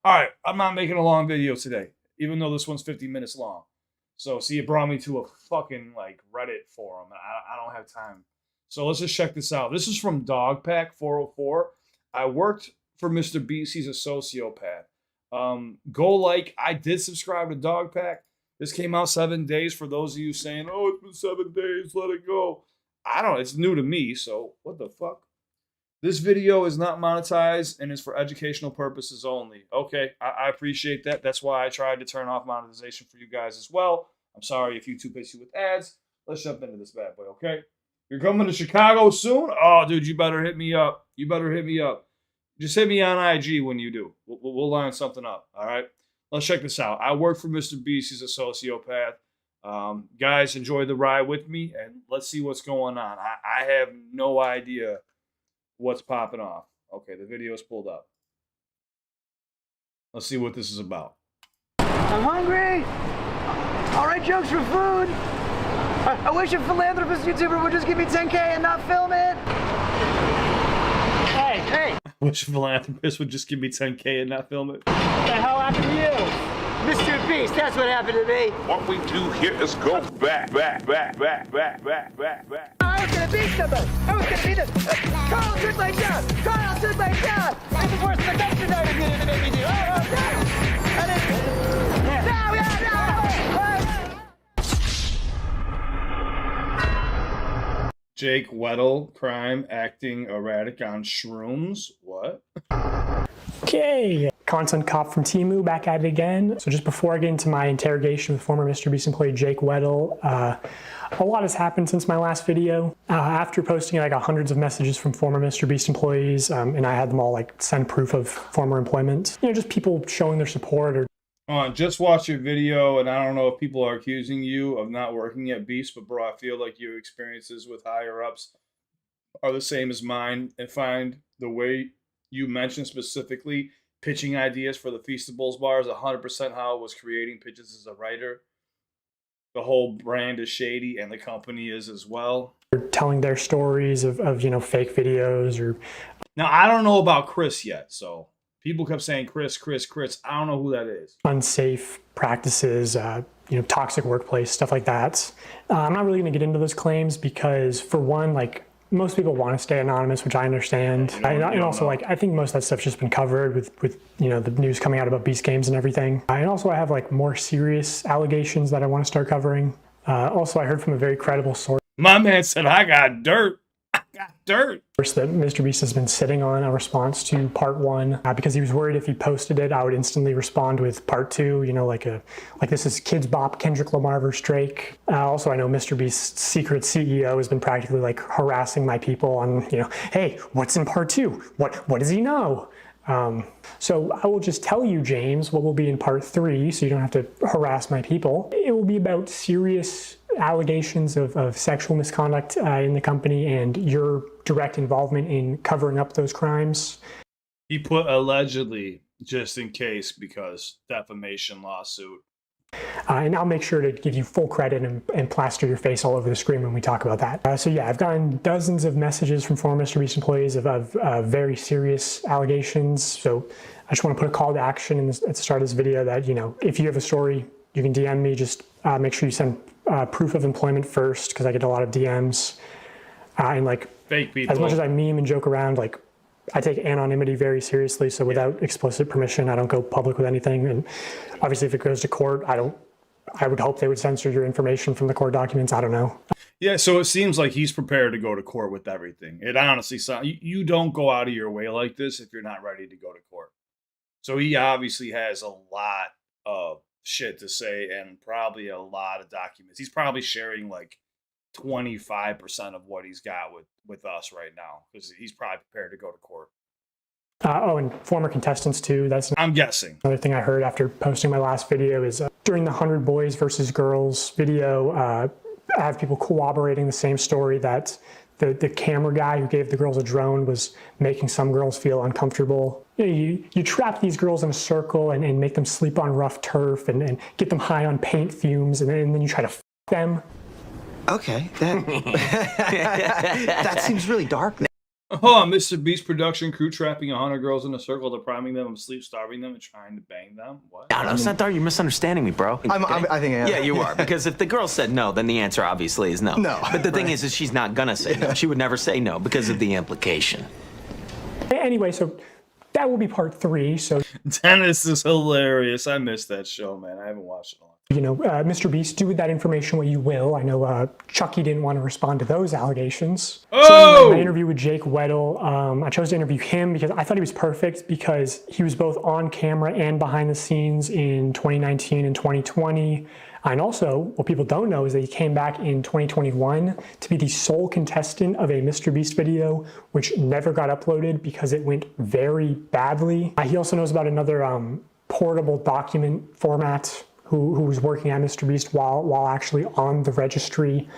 All right, I'm not making a long video today, even though this one's 50 minutes long. So, see, it brought me to a fucking like Reddit forum. I don't have time. So let's just check this out. This is from Dogpack 404. I worked for Mr. Beast. He's a sociopath. Go like. I did subscribe to Dogpack. This came out 7 days. For those of you saying, "Oh, it's been 7 days, let it go." I don't. It's new to me. So what the fuck? This video is not monetized and is for educational purposes only. Okay, I appreciate that. That's why I tried to turn off monetization for you guys as well. I'm sorry if YouTube hits you with ads. Let's jump into this bad boy, okay? You're coming to Chicago soon? Oh, dude, you better hit me up. You better hit me up. Just hit me on IG when you do. We'll line something up, all right? Let's check this out. I work for Mr. Beast. He's a sociopath. Guys, enjoy the ride with me, and let's see what's going on. I have no idea what's popping off. Okay, the video's pulled up. Let's see what this is about. I'm hungry. All right, jokes for food. I wish a philanthropist YouTuber would just give me 10K and not film it. Hey. I wish a philanthropist would just give me 10K and not film it. What the hell happened to you? Mr. Beast, that's what happened to me. What we do here is go back. I was gonna beat somebody. I was gonna beat this. Carl took my job. Carl took my job. I'm the worst production I did to make me do. Oh, no. I didn't. No. Jake Weddle, crime, acting erratic on shrooms. What? Okay, content cop from Timu back at it again. So just before I get into my interrogation with former Mr. Beast employee Jake Weddle, a lot has happened since my last video. After posting it, I got hundreds of messages from former Mr. Beast employees, and I had them all like send proof of former employment. You know, just people showing their support or Just watch your video, and I don't know if people are accusing you of not working at Beast, but bro, I feel like your experiences with higher ups are the same as mine, and find the way you mentioned specifically pitching ideas for the Feastables bar is 100% how I was creating pitches as a writer. The whole brand is shady, and the company is as well. telling their stories of you know, fake videos or... Now, I don't know about Chris yet, so people kept saying Chris. I don't know who that is. Unsafe practices, you know, toxic workplace, stuff like that. I'm not really going to get into those claims because, for one, like, most people want to stay anonymous, which I understand. And also, like, I think most of that stuff's just been covered with you know, the news coming out about Beast Games and everything. And also, I have like more serious allegations that I want to start covering. Also, I heard from a very credible source. My man said, I got dirt. That Mr. Beast has been sitting on a response to part 1 because he was worried if he posted it, I would instantly respond with part 2. You know, like this is Kids Bop, Kendrick Lamar versus Drake. Also, I know Mr. Beast's secret CEO has been practically like harassing my people on, you know, hey, what's in part 2? What does he know? So I will just tell you, James, what will be in part 3, so you don't have to harass my people. It will be about serious allegations of sexual misconduct in the company and your direct involvement in covering up those crimes. He put allegedly just in case because defamation lawsuit. And I'll make sure to give you full credit and plaster your face all over the screen when we talk about that. So yeah, I've gotten dozens of messages from former Mr. Beast employees of very serious allegations. So I just want to put a call to action at the start of this video that, you know, if you have a story, you can DM me. Just make sure you send proof of employment first, because I get a lot of DMs. And like, fake people. As much as I meme and joke around, like, I take anonymity very seriously, so without explicit permission, I don't go public with anything. And obviously, if it goes to court, I would hope they would censor your information from the court documents. I don't know. Yeah, so it seems like he's prepared to go to court with everything. It honestly sounds, you don't go out of your way like this if you're not ready to go to court. So he obviously has a lot of shit to say and probably a lot of documents. He's probably sharing like 25% of what he's got with us right now, because he's probably prepared to go to court. Oh, and former contestants too. That's I'm guessing. Another thing I heard after posting my last video is during the 100 Boys versus Girls video, I have people corroborating the same story that the camera guy who gave the girls a drone was making some girls feel uncomfortable. You trap these girls in a circle and make them sleep on rough turf and get them high on paint fumes, and then you try to f them. Okay, that that seems really dark. Oh, Mr. Beast production crew trapping 100 girls in a circle, depriving them of sleep, starving them, and trying to bang them. What? No, Santar, you're misunderstanding me, bro. I think I am. Yeah, you are. Because if the girl said no, then the answer obviously is no. No. But the thing is she's not gonna say no. She would never say no because of the implication. Anyway, so that will be part 3. So Dennis is hilarious. I missed that show, man. I haven't watched it in a long time. you know, Mr. Beast, do with that information what you will. I know Chucky didn't want to respond to those allegations. Oh! So in my interview with Jake Weddle, I chose to interview him because I thought he was perfect because he was both on camera and behind the scenes in 2019 and 2020. And also, what people don't know is that he came back in 2021 to be the sole contestant of a Mr. Beast video, which never got uploaded because it went very badly. He also knows about another portable document format who was working at Mr. Beast while actually on the registry.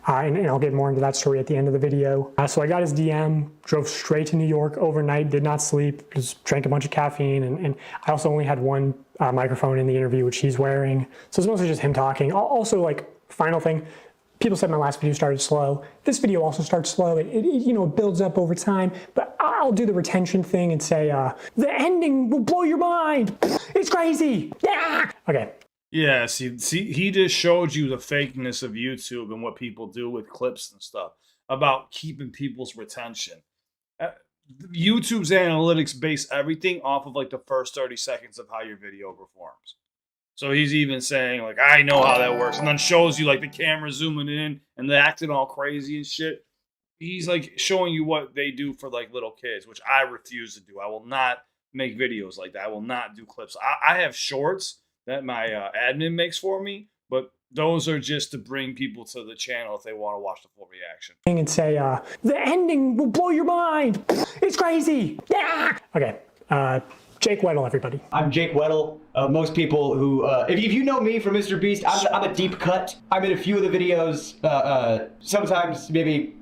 And I'll get more into that story at the end of the video. So I got his DM, drove straight to New York overnight, did not sleep, just drank a bunch of caffeine. And I also only had one microphone in the interview, which he's wearing. So it's mostly just him talking. Also, like, final thing, people said my last video started slow. This video also starts slow. It builds up over time, but I'll do the retention thing and say, the ending will blow your mind. It's crazy. Yeah. Okay. Yeah, see, he just showed you the fakeness of YouTube and what people do with clips and stuff about keeping people's retention. YouTube's analytics base everything off of like the first 30 seconds of how your video performs. So he's even saying like, I know how that works, and then shows you like the camera zooming in and they acting all crazy and shit. He's like showing you what they do for like little kids, which I refuse to do. I will not make videos like that. I will not do clips. I have shorts that my admin makes for me, but those are just to bring people to the channel if they want to watch the full reaction. And say, the ending will blow your mind. It's crazy. Yeah. Okay. Jake Weddle, everybody. I'm Jake Weddle. Most people who, if you know me from Mr. Beast, I'm a deep cut. I'm in a few of the videos, sometimes maybe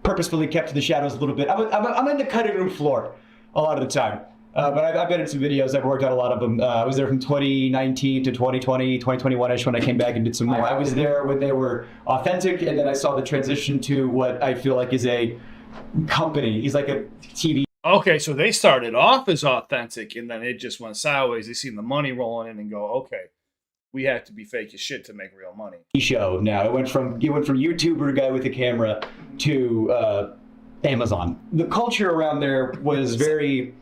purposefully kept to the shadows a little bit. I'm in the cutting room floor a lot of the time. But I've been in some videos. I've worked on a lot of them. I was there from 2019 to 2020, 2021-ish when I came back and did some more. I was there when they were authentic, and then I saw the transition to what I feel like is a company. He's like a TV Okay, so they started off as authentic, and then it just went sideways. They seen the money rolling in and go, okay, we have to be fake as shit to make real money. show now. It went from YouTuber guy with a camera to Amazon. The culture around there was very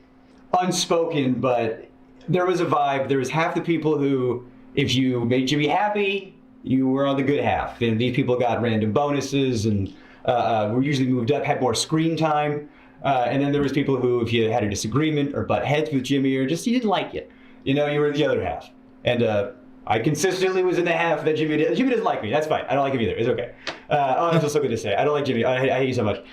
unspoken, but there was a vibe. There was half the people who, if you made Jimmy happy, you were on the good half. And these people got random bonuses and were usually moved up, had more screen time. And then there was people who, if you had a disagreement or butt heads with Jimmy or just you didn't like it, you were in the other half. And I consistently was in the half that Jimmy doesn't like me. That's fine. I don't like him either. It's okay. Oh, that's so good to say. I don't like Jimmy. I hate you so much.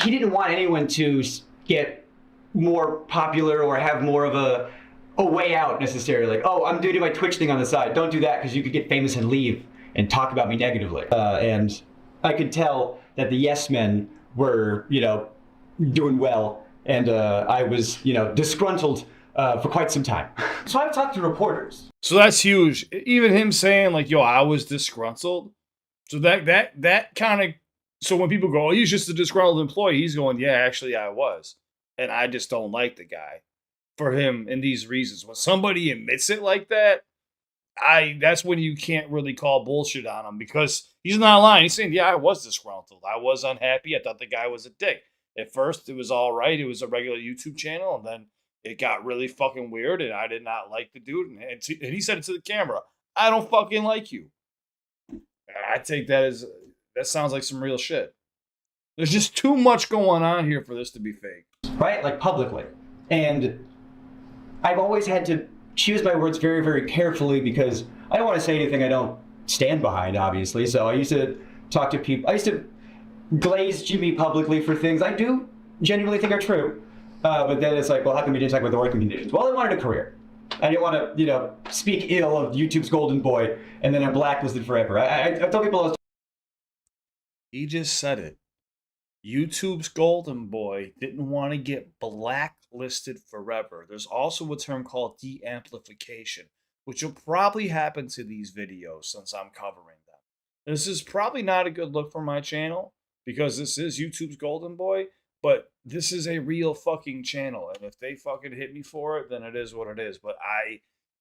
He didn't want anyone to get more popular or have more of a way out necessarily. Like, oh, I'm doing my Twitch thing on the side. Don't do that because you could get famous and leave and talk about me negatively. And I could tell that the yes men were, doing well. And I was, disgruntled for quite some time. So I've talked to reporters. So that's huge. Even him saying like, yo, I was disgruntled. So that kind of, so when people go, oh, he's just a disgruntled employee, he's going, yeah, actually I was. And I just don't like the guy for him and these reasons. When somebody admits it like that, that's when you can't really call bullshit on him because he's not lying. He's saying, yeah, I was disgruntled. I was unhappy. I thought the guy was a dick. At first, it was all right. It was a regular YouTube channel. And then it got really fucking weird. And I did not like the dude. And he said it to the camera. I don't fucking like you. I take that as, that sounds like some real shit. There's just too much going on here for this to be fake. Right? Like publicly. And I've always had to choose my words very, very carefully because I don't want to say anything I don't stand behind, obviously. So I used to talk to people. I used to glaze Jimmy publicly for things I do genuinely think are true. But then it's like, well, how come you didn't talk about the working conditions? Well, I wanted a career. I didn't want to, speak ill of YouTube's golden boy and then I'm blacklisted forever. I tell people He just said it. YouTube's golden boy didn't want to get blacklisted forever. There's also a term called de-amplification, which will probably happen to these videos since I'm covering them. This is probably not a good look for my channel because this is YouTube's golden boy, But this is a real fucking channel, and if they fucking hit me for it, then it is what it is. But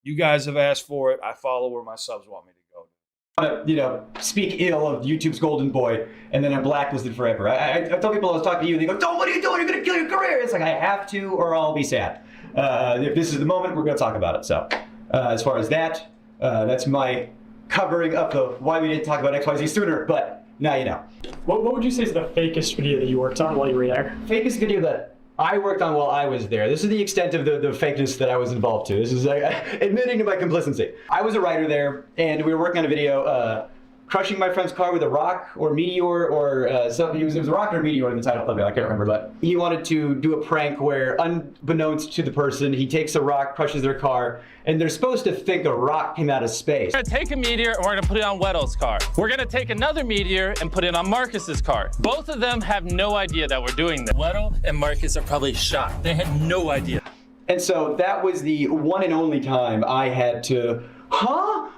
you guys have asked for it. I follow where my subs want me to go. Speak ill of YouTube's golden boy, and then I'm blacklisted forever. I tell people I was talking to you, and they go, "Don't, what are you doing? You're gonna kill your career." It's like, I have to, or I'll be sad. If this is the moment, we're gonna talk about it. So, as far as that, that's my covering up of why we didn't talk about XYZ sooner, but now you know. What would you say is the fakest video that you worked on while you were there? Fakest video that I worked on while I was there. This is the extent of the fakeness that I was involved to. This is admitting to my complicity. I was a writer there, and we were working on a video, crushing my friend's car with a rock or meteor or something. It was a rock or a meteor in the title of it. I can't remember, but he wanted to do a prank where, unbeknownst to the person, he takes a rock, crushes their car, and they're supposed to think a rock came out of space. We're gonna take a meteor and we're gonna put it on Weddle's car. We're gonna take another meteor and put it on Marcus's car. Both of them have no idea that we're doing this. Weddle and Marcus are probably shocked. They had no idea. And so that was the one and only time I had to,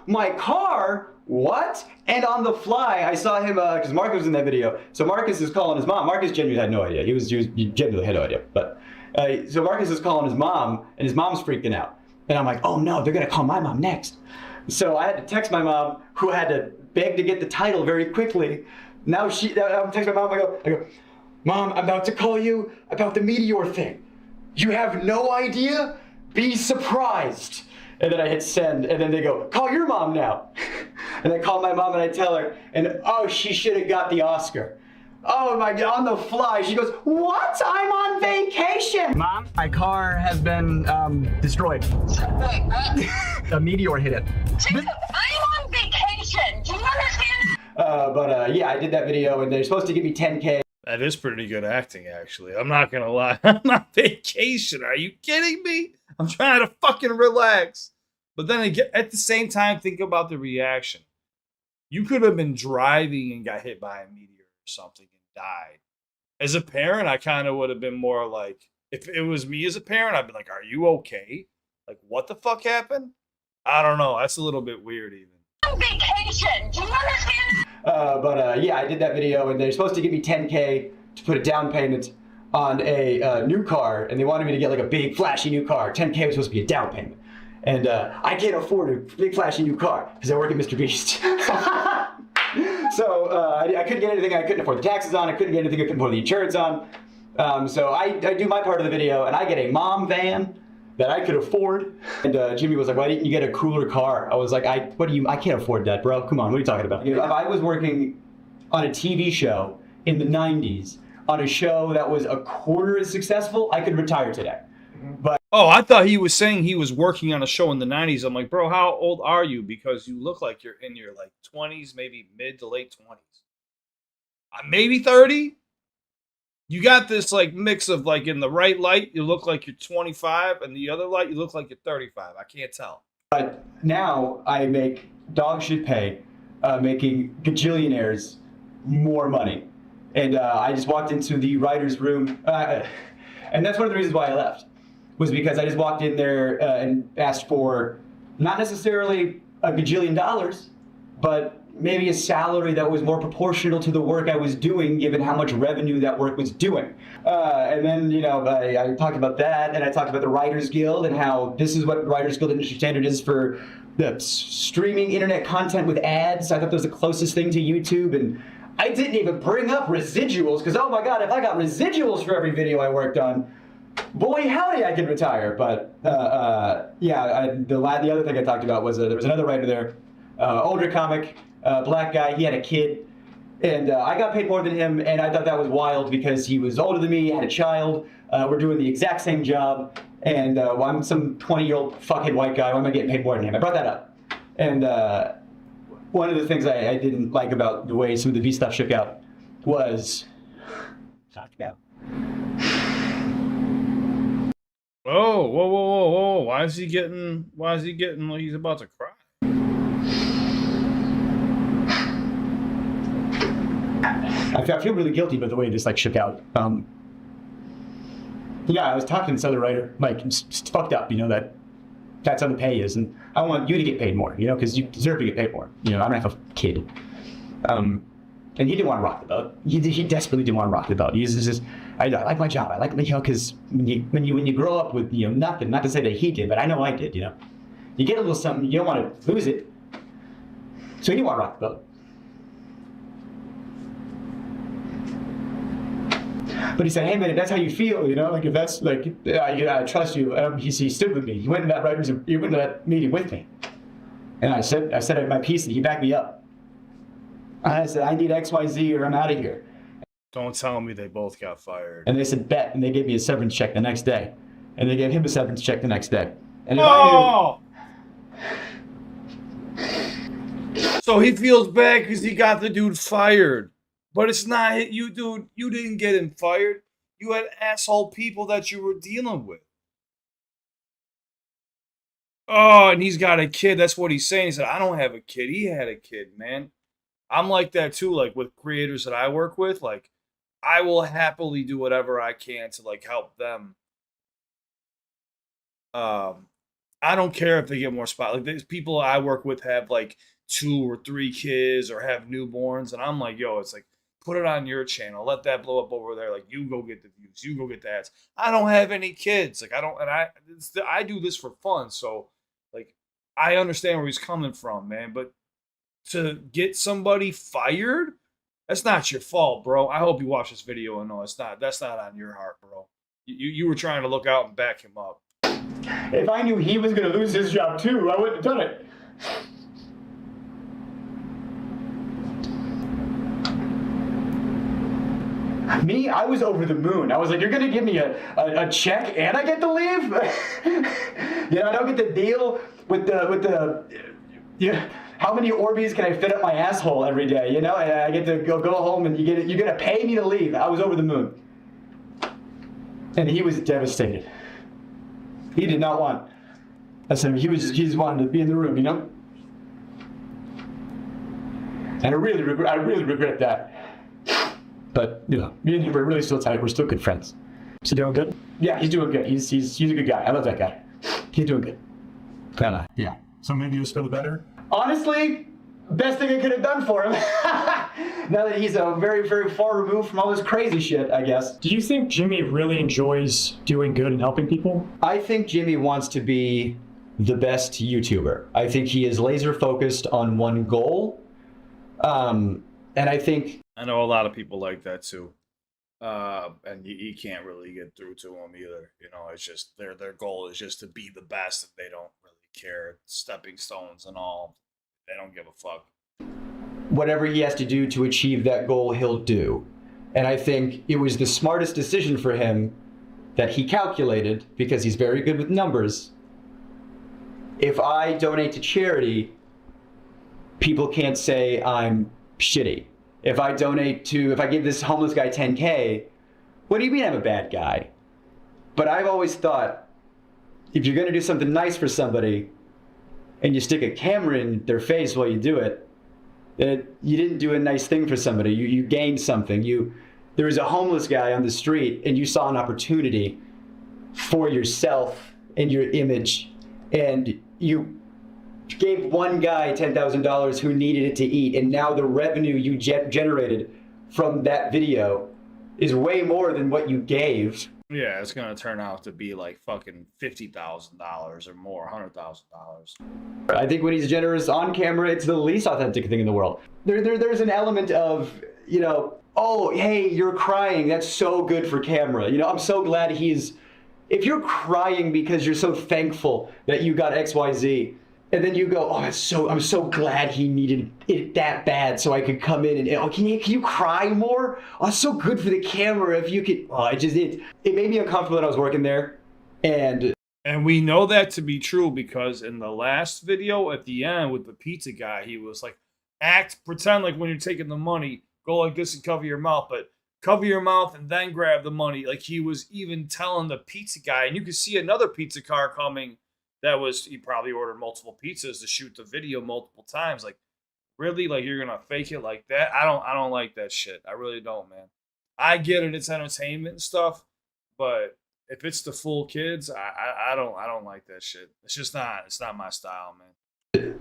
my car? What? And on the fly, I saw him, because Marcus was in that video. So Marcus is calling his mom. Marcus genuinely had no idea. He genuinely had no idea. But so Marcus is calling his mom, and his mom's freaking out. And I'm like, oh no, they're gonna call my mom next. So I had to text my mom, who had to beg to get the title very quickly. Now I'm texting my mom, I go, Mom, I'm about to call you about the meteor thing. You have no idea? Be surprised. And then I hit send, and then they go, call your mom now. And I call my mom and I tell her, and oh, she should have got the Oscar. Oh my God, on the fly, she goes, what? I'm on vacation. Mom, my car has been destroyed. Wait, what? A meteor hit it. Jacob, I'm on vacation. Do you understand? Yeah, I did that video, and they're supposed to give me 10K. That is pretty good acting, actually. I'm not gonna lie. I'm on vacation. Are you kidding me? I'm trying to fucking relax. But then again, at the same time, think about the reaction. You could have been driving and got hit by a meteor or something and died. As a parent, I kind of would have been more like, if it was me as a parent, I'd be like, are you okay? Like, what the fuck happened? I don't know. That's a little bit weird even. I'm on vacation. Do you understand? Yeah, I did that video, and they're supposed to give me 10K to put a down payment on a new car, and they wanted me to get like a big flashy new car. 10K was supposed to be a down payment. And I can't afford a big flashy new car because I work at Mr. Beast. So I couldn't get anything I couldn't afford the taxes on. I couldn't get anything I couldn't afford the insurance on. So I do my part of the video, and I get a mom van that I could afford. And Jimmy was like, why didn't you get a cooler car? I was like, I can't afford that, bro. Come on, what are you talking about? If I was working on a TV show in the 90s, on a show that was a quarter as successful, I could retire today. But I thought he was saying he was working on a show in the 90s. I'm like, bro, how old are you? Because you look like you're in your like 20s, maybe mid to late 20s. Maybe 30? You got this like mix of like in the right light, you look like you're 25, and the other light, you look like you're 35. I can't tell. But now I make dog shit pay, making gajillionaires more money. And I just walked into the writer's room, and that's one of the reasons why I left, was because I just walked in there and asked for not necessarily a gajillion dollars, but maybe a salary that was more proportional to the work I was doing, given how much revenue that work was doing. And then, I talked about that, and I talked about the Writers Guild and how this is what Writers Guild industry standard is for the streaming internet content with ads. I thought that was the closest thing to YouTube, and I didn't even bring up residuals, because oh my God, if I got residuals for every video I worked on, boy howdy, I could retire. But the other thing I talked about was there was another writer there, older comic, black guy. He had a kid, and I got paid more than him, and I thought that was wild because he was older than me, had a child. We're doing the exact same job, and I'm some 20-year-old fuckhead white guy. Why am I getting paid more than him? I brought that up, and one of the things I didn't like about the way some of the V stuff shook out was talked about. Whoa. Why is he getting like he's about to cry? I feel really guilty about the way this like shook out. I was talking to this other writer, like, it's fucked up, that's how the pay is, and I want you to get paid more, because you deserve to get paid more. I don't have a kid. And he didn't want to rock the boat. He desperately didn't want to rock the boat. He's just, I like my job. I like, because when you grow up with, nothing, not to say that he did, but I know I did, you get a little something, you don't want to lose it. So you want to rock the boat. But he said, hey man, if that's how you feel, like if that's like, I trust you. He stood with me. He went to that meeting with me. And I said my piece and he backed me up. I said, I need XYZ or I'm out of here. Don't tell me they both got fired. And they said, bet. And they gave me a severance check the next day. And they gave him a severance check the next day. And if So he feels bad because he got the dude fired. But it's not you, dude. You didn't get him fired. You had asshole people that you were dealing with. Oh, and he's got a kid. That's what he's saying. He said, I don't have a kid. He had a kid, man. I'm like that too. Like with creators that I work with, like I will happily do whatever I can to like help them. I don't care if they get more spot. Like these people I work with have like 2 or 3 kids or have newborns, and I'm like, yo, it's like put it on your channel, let that blow up over there. Like you go get the views, you go get the ads. I don't have any kids. Like I do this for fun. So like I understand where he's coming from, man. But to get somebody fired, that's not your fault, bro. I hope you watch this video and know that's not on your heart, bro. You were trying to look out and back him up. If I knew he was going to lose his job too, I wouldn't have done it. Me, I was over the moon. I was like, you're going to give me a check and I get to leave? I don't get to deal with the how many Orbeez can I fit up my asshole every day, and I get to go home and you're going to pay me to leave. I was over the moon. And he was devastated. He did not want. I said he just wanted to be in the room, And I really regret that. But me and him are really still tight. We're still good friends. Is he doing good? Yeah, he's doing good. He's a good guy. I love that guy. He's doing good. Yeah. So maybe he was for the better? Honestly, best thing I could have done for him. Now that he's a very, very far removed from all this crazy shit, I guess. Do you think Jimmy really enjoys doing good and helping people? I think Jimmy wants to be the best YouTuber. I think he is laser focused on one goal. And I think... I know a lot of people like that too. And you can't really get through to them either. It's just their goal is just to be the best, and they don't really care. Stepping stones and all. They don't give a fuck. Whatever he has to do to achieve that goal, he'll do. And I think it was the smartest decision for him that he calculated, because he's very good with numbers. If I donate to charity, people can't say I'm shitty. If I give this homeless guy 10K, what do you mean I'm a bad guy? But I've always thought, if you're going to do something nice for somebody and you stick a camera in their face while you do it, then you didn't do a nice thing for somebody. You gained something. There was a homeless guy on the street and you saw an opportunity for yourself and your image, and you gave one guy $10,000 who needed it to eat, and now the revenue you generated from that video is way more than what you gave. Yeah, it's gonna turn out to be like fucking $50,000 or more, $100,000. I think when he's generous on camera, it's the least authentic thing in the world. There's an element of, oh, hey, you're crying. That's so good for camera. I'm so glad if you're crying because you're so thankful that you got XYZ, and then you go, oh, I'm so glad he needed it that bad so I could come in and, can you cry more? Oh, it's so good for the camera if you could. Oh, it made me uncomfortable that I was working there. And we know that to be true because in the last video at the end with the pizza guy, he was like, pretend like when you're taking the money, go like this and cover your mouth, but cover your mouth and then grab the money. Like he was even telling the pizza guy, and you could see another pizza car coming. He probably ordered multiple pizzas to shoot the video multiple times. Like, really? Like, you're gonna fake it like that? I don't like that shit. I really don't, man. I get it, it's entertainment and stuff, but if it's the full kids, I don't like that shit. It's not my style, man.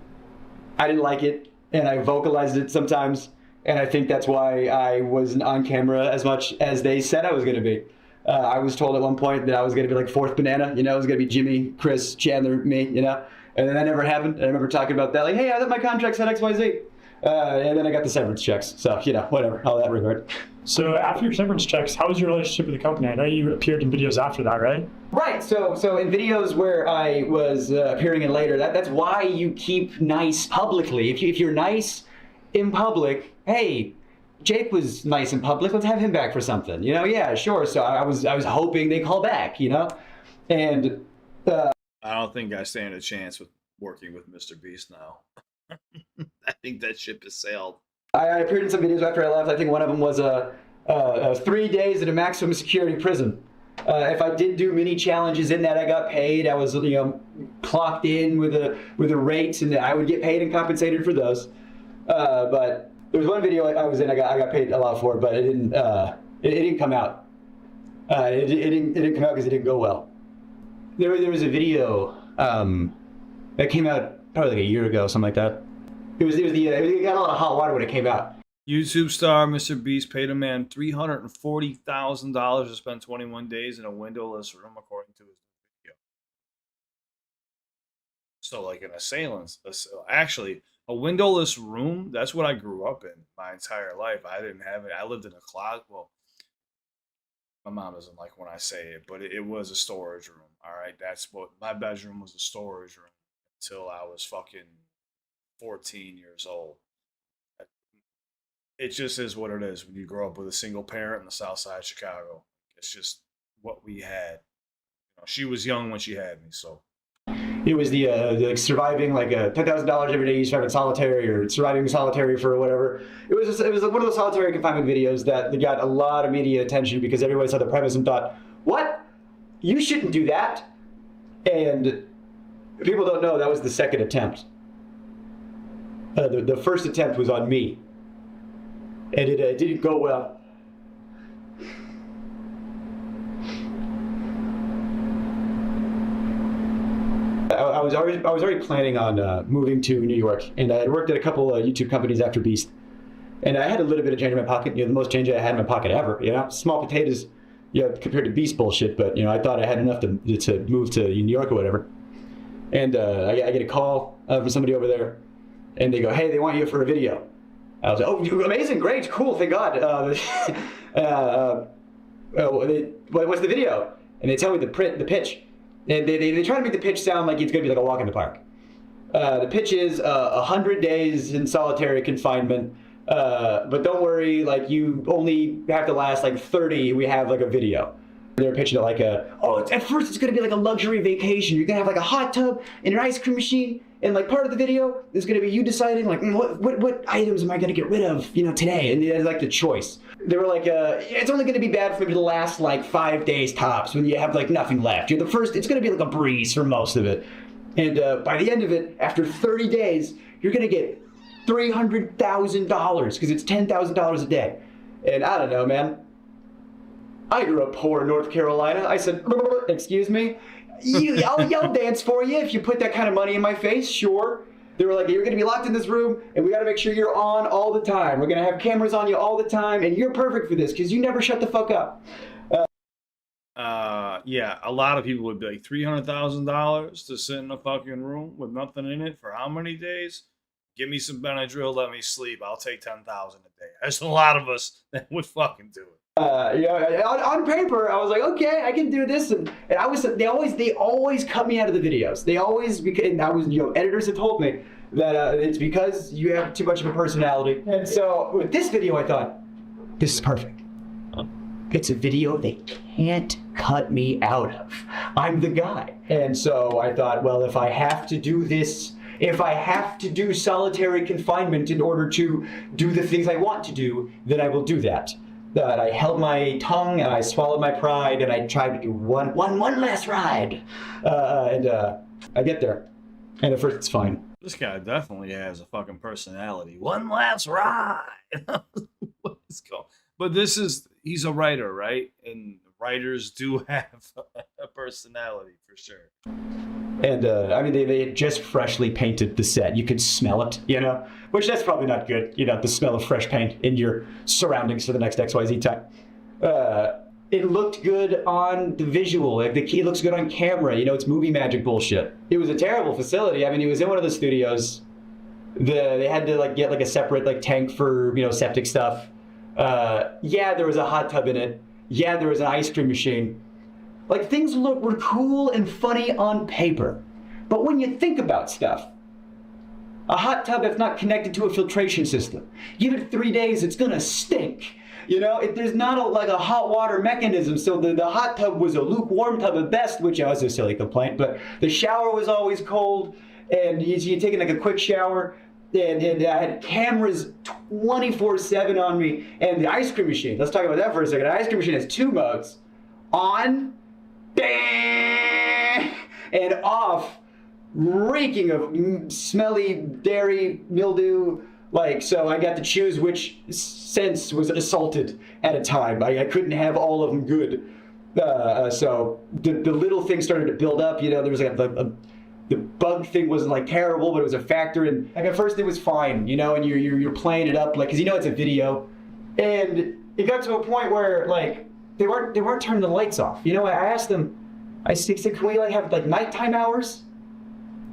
I didn't like it, and I vocalized it sometimes, And I think that's why I wasn't on camera as much as they said I was going to be. I was told at one point that I was going to be like fourth banana, you know, it was going to be Jimmy, Chris, Chandler, me, you know, and then that never happened. I remember talking about that, like, hey, I thought my contract said XYZ. And then I got the severance checks. So, you know, whatever, all that regard. So after your severance checks, how was your relationship with the company? I know you appeared in videos after that, right? Right. So in videos where I was appearing in later, that's why you keep nice publicly. If you're nice in public, hey, Jake was nice in public. Let's have him back for something. You know? Yeah, sure. So I was hoping they call back. You know, and I don't think I stand a chance with working with Mr. Beast now. I think that ship has sailed. I appeared in some videos after I left. I think one of them was 3 days in a maximum security prison. If I did do mini challenges in that, I got paid. I was, you know, clocked in with a rate, and I would get paid and compensated for those. But there was one video I was in. I got paid a lot for it, but it didn't come out. It didn't come out because it didn't go well. There was a video that came out probably like a year ago, something like that. It got a lot of hot water when it came out. YouTube star Mr. Beast paid a man $340,000 to spend 21 days in a windowless room, according to his video. So, like an assailant, actually, a windowless room, that's what I grew up in my entire life. I didn't have it. I lived in a closet. Well, my mom doesn't like when I say it, but it was a storage room. All right. That's what my bedroom was, a storage room until I was fucking 14 years old. It just is what it is when you grow up with a single parent in the south side of Chicago. It's just what we had. You know, she was young when she had me, so. It was the surviving like $10,000 every day you survive in solitary, or surviving solitary for whatever. It was one of those solitary confinement videos that got a lot of media attention because everybody saw the premise and thought, what? You shouldn't do that. And people don't know that was the second attempt. The first attempt was on me, and it didn't go well. I was already planning on moving to New York, and I had worked at a couple of YouTube companies after Beast, and I had a little bit of change in my pocket. You know, the most change I had in my pocket ever. You know, small potatoes, you know, compared to Beast bullshit. But you know, I thought I had enough to move to New York or whatever. And I get a call from somebody over there. And they go, hey, they want you for a video. I was like, oh, amazing, great, cool, thank God. What's the video? And they tell me the pitch. And they try to make the pitch sound like it's going to be like a walk in the park. The pitch is 100 days in solitary confinement. But don't worry, like you only have to last like 30. We have like a video. They're pitching it like at first it's going to be like a luxury vacation. You're going to have like a hot tub and an ice cream machine. And like part of the video is going to be you deciding like what items am I going to get rid of, you know, today, and it's like the choice. They were like, it's only going to be bad for maybe the last like 5 days tops when you have like nothing left. You're the first. It's going to be like a breeze for most of it, and by the end of it, after 30 days, you're going to get $300,000 because it's $10,000 a day. And I don't know, man. I grew up poor in North Carolina. I said, excuse me. I'll dance for you if you put that kind of money in my face, sure. They were like, you're going to be locked in this room, and we got to make sure you're on all the time. We're going to have cameras on you all the time, and you're perfect for this because you never shut the fuck up. Yeah, a lot of people would be like $300,000 to sit in a fucking room with nothing in it for how many days? Give me some Benadryl, let me sleep. I'll take $10,000 a day. There's a lot of us that would fucking do it. On paper, I was like, okay, I can do this, and I was. They always cut me out of the videos. They always, and I was, you know, editors have told me that it's because you have too much of a personality. And so with this video, I thought, this is perfect. It's a video they can't cut me out of. I'm the guy. And so I thought, well, if I have to do this, if I have to do solitary confinement in order to do the things I want to do, then I will do that. That I held my tongue and I swallowed my pride and I tried to do one last ride. And I get there. And at first it's fine. This guy definitely has a fucking personality. One last ride. What is going? But he's a writer, right? And writers do have a personality for sure. And I mean, they had just freshly painted the set. You could smell it, you know, which that's probably not good, you know, the smell of fresh paint in your surroundings for the next XYZ time. It looked good on the visual. Like it looks good on camera. You know, it's movie magic bullshit. It was a terrible facility. I mean, it was in one of the studios. They had to like get like a separate like tank for, you know, septic stuff. Yeah, there was a hot tub in it. Yeah, there was an ice cream machine. Like things were cool and funny on paper. But when you think about stuff, a hot tub that's not connected to a filtration system, give it 3 days, it's gonna stink. You know, there's not like a hot water mechanism, so the hot tub was a lukewarm tub at best, which was a silly complaint, but the shower was always cold, and you're taking like a quick shower, and I had cameras 24/7 on me, and the ice cream machine, let's talk about that for a second. The ice cream machine has 2 modes, on, and off, reeking of smelly dairy, mildew. Like, so I got to choose which sense was assaulted at a time. I couldn't have all of them good. So the little thing started to build up. You know, there was like the bug thing wasn't like terrible, but it was a factor. And like at first it was fine, you know, and you're playing it up like, cause you know it's a video, and it got to a point where like they weren't turning the lights off. You know, I asked them, I said, can we like have like nighttime hours?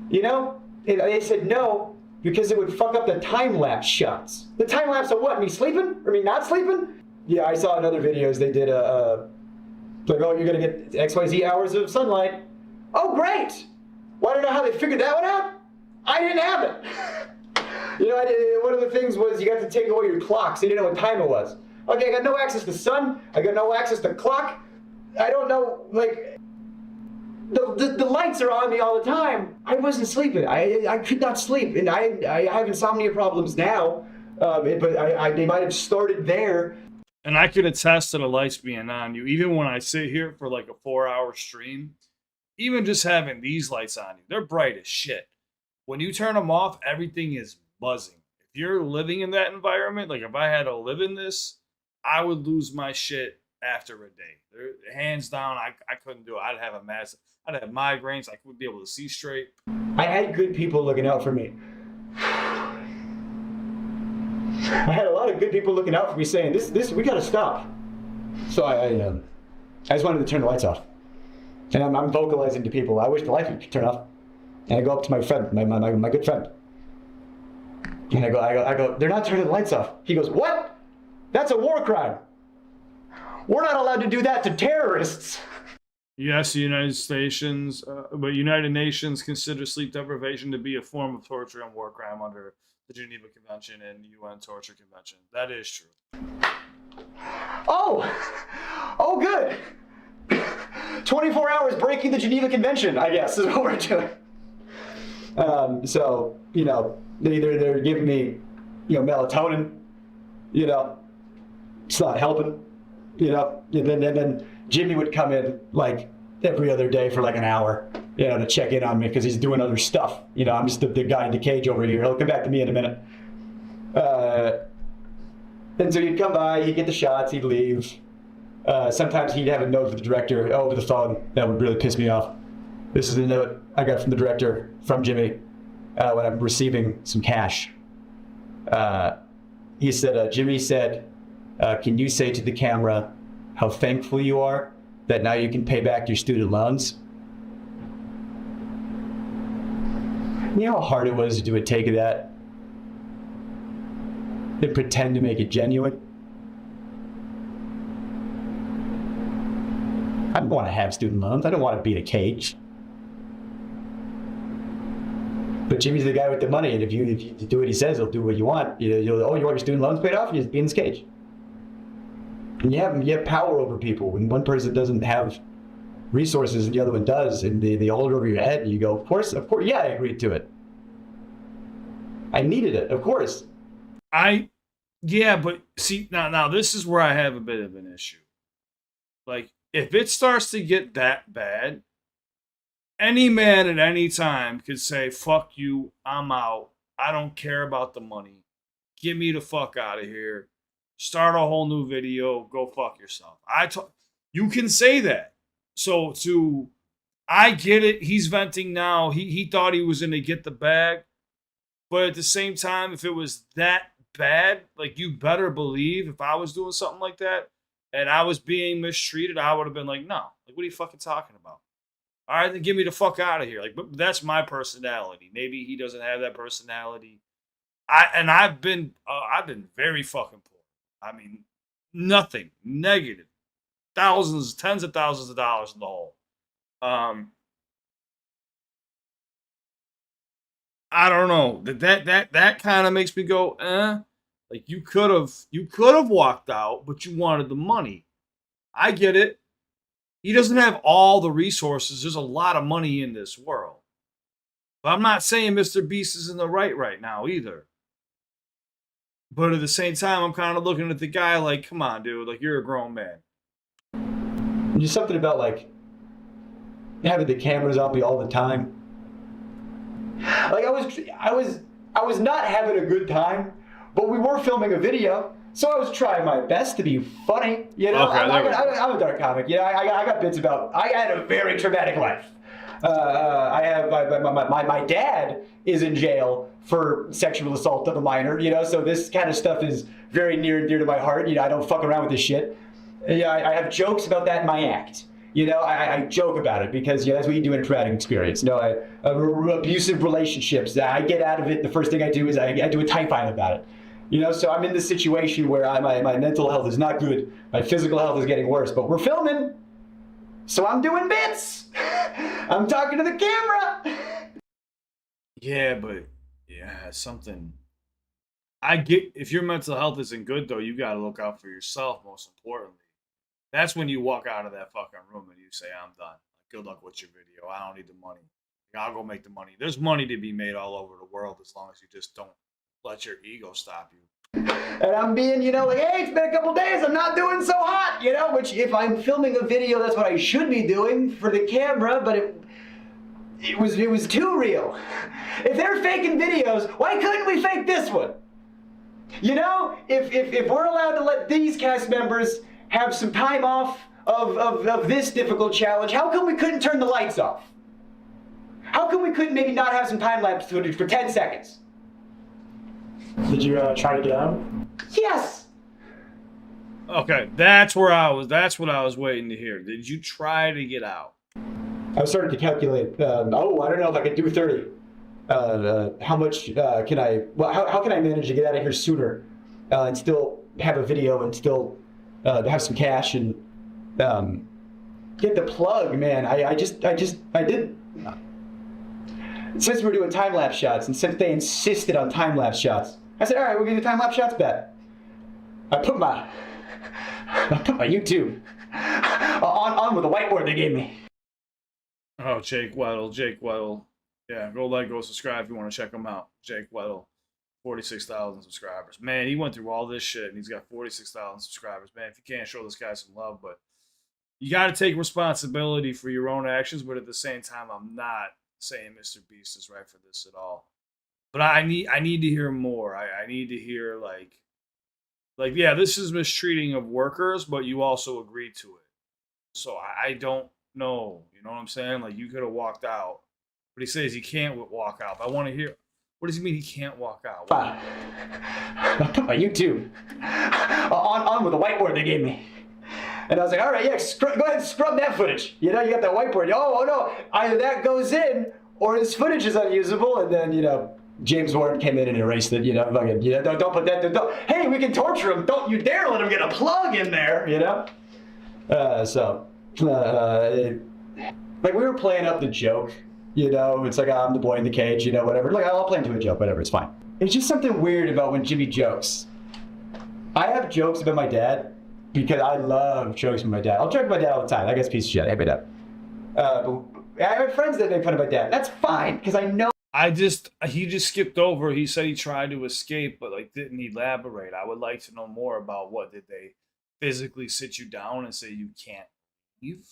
You know, and they said no. Because it would fuck up the time-lapse shots. The time-lapse of what? Me sleeping? Or me not sleeping? Yeah, I saw in other videos they did like, oh, you're gonna get XYZ hours of sunlight. Oh, great! Well, I don't know how they figured that one out. I didn't have it. You know, one of the things was you got to take away your clock, so you didn't know what time it was. Okay, I got no access to sun. I got no access to clock. I don't know, like... The lights are on me all the time. I wasn't sleeping. I could not sleep, and I have insomnia problems now. But they might have started there. And I could attest to the lights being on you. Even when I sit here for like a 4-hour stream, even just having these lights on you, they're bright as shit. When you turn them off, everything is buzzing. If you're living in that environment, like if I had to live in this, I would lose my shit after a day. Hands down, I couldn't do it. I'd have migraines. I wouldn't be able to see straight. I had good people looking out for me. I had a lot of good people looking out for me saying, this, we gotta stop. So I just wanted to turn the lights off. And I'm vocalizing to people, I wish the lights would turn off. And I go up to my friend, my good friend. And I go, they're not turning the lights off. He goes, what? That's a war crime. We're not allowed to do that to terrorists. Yes, the United Nations considers sleep deprivation to be a form of torture and war crime under the Geneva Convention and UN Torture Convention. That is true. Oh, good. 24 hours breaking the Geneva Convention, I guess, is what we're doing. So, you know, they're giving me, you know, melatonin, you know, it's not helping, you know, and then Jimmy would come in like every other day for like an hour, you know, to check in on me because he's doing other stuff. You know, I'm just the guy in the cage over here. He'll come back to me in a minute. And so he'd come by, he'd get the shots, he'd leave. Sometimes he'd have a note for the director over the phone. That would really piss me off. This is the note I got from the director, from Jimmy, when I'm receiving some cash. He said, Jimmy said, can you say to the camera how thankful you are that now you can pay back your student loans? You know how hard it was to do a take of that? And pretend to make it genuine? I don't want to have student loans. I don't want to be in a cage. But Jimmy's the guy with the money, and if you do what he says, he'll do what you want. You want your student loans paid off? You just be in this cage. And you have power over people. When one person doesn't have resources and the other one does, and they hold it over your head, and you go, of course, yeah, I agreed to it. I needed it, of course. Yeah, but see, now this is where I have a bit of an issue. Like, if it starts to get that bad, any man at any time could say, fuck you, I'm out. I don't care about the money. Get me the fuck out of here. Start a whole new video. Go fuck yourself. You can say that. So to I get it. He's venting now. He thought he was going to get the bag. But at the same time, if it was that bad, like, you better believe if I was doing something like that and I was being mistreated, I would have been like, no. Like, what are you fucking talking about? All right, then get me the fuck out of here. Like, but that's my personality. Maybe he doesn't have that personality. I've been very fucking poor. I mean, nothing, negative, thousands, tens of thousands of dollars in the hole. I don't know. That kind of makes me go, eh. Like, you could have walked out, but you wanted the money. I get it. He doesn't have all the resources. There's a lot of money in this world. But I'm not saying Mr. Beast is in the right now either. But at the same time, I'm kind of looking at the guy like, come on, dude. Like, you're a grown man. Just something about, like, having the cameras on me all the time. Like, I was not having a good time, but we were filming a video, so I was trying my best to be funny. You know, Okay, I'm a dark comic. You know, I got bits about. I had a very traumatic life. I have my dad is in jail for sexual assault of a minor. You know, so this kind of stuff is very near and dear to my heart. You know, I don't fuck around with this shit. Yeah, I have jokes about that in my act. You know, I joke about it because, you know, that's what you do in a traumatic experience. You know, abusive relationships. I get out of it. The first thing I do is I do a tight file about it. You know, so I'm in this situation where my mental health is not good. My physical health is getting worse. But we're filming, so I'm doing bits. I'm talking to the camera. Yeah, but yeah, something. I get if your mental health isn't good though, you got to look out for yourself. Most importantly. That's when you walk out of that fucking room and you say, I'm done. Good luck with your video. I don't need the money. I'll go make the money. There's money to be made all over the world as long as you just don't let your ego stop you. And I'm being, you know, like, hey, it's been a couple days. I'm not doing so hot, you know, which if I'm filming a video, that's what I should be doing for the camera, but it was too real. If they're faking videos, why couldn't we fake this one? You know, if we're allowed to let these cast members have some time off of this difficult challenge, how come we couldn't turn the lights off? How come we couldn't maybe not have some time-lapse footage for 10 seconds? Did you try to get out? Yes! Okay, that's what I was waiting to hear. Did you try to get out? I was starting to calculate, I don't know if I could do 30. How much can I, well, how can I manage to get out of here sooner and still have a video and still have some cash and get the plug, man. I did. Since we were doing time-lapse shots, and since they insisted on time-lapse shots, I said, all right, we're gonna do time-lapse shots, bet. I put my YouTube on with the whiteboard they gave me. Oh, Jake Weddle. Yeah, go subscribe if you want to check him out. Jake Weddle. 46,000 subscribers. Man, he went through all this shit and he's got 46,000 subscribers. Man, if you can't show this guy some love, but you got to take responsibility for your own actions. But at the same time, I'm not saying Mr. Beast is right for this at all. But I need to hear more. I need to hear like yeah, this is mistreating of workers, but you also agreed to it. So I don't know. You know what I'm saying? Like, you could have walked out, but he says he can't walk out. I want to hear. What does he mean he can't walk out? My YouTube on with the whiteboard they gave me. And I was like, all right, yeah, go ahead and scrub that footage. You know, you got that whiteboard. Oh no, either that goes in or this footage is unusable. And then, you know, James Warren came in and erased it. You know, fucking, you know, don't put that. Hey, we can torture him. Don't you dare let him get a plug in there. You know. Like, we were playing up the joke. You know, it's like, I'm the boy in the cage, you know, whatever. Like, I'll play into a joke, whatever, it's fine. It's just something weird about when Jimmy jokes. I have jokes about my dad because I love jokes with my dad. I'll joke about my dad all the time. That guy's a piece of shit. I hate my dad. But I have friends that make fun of my dad. That's fine, because I know. He just skipped over. He said he tried to escape, but, like, didn't elaborate. I would like to know more about what did they physically sit you down and say you can't leave?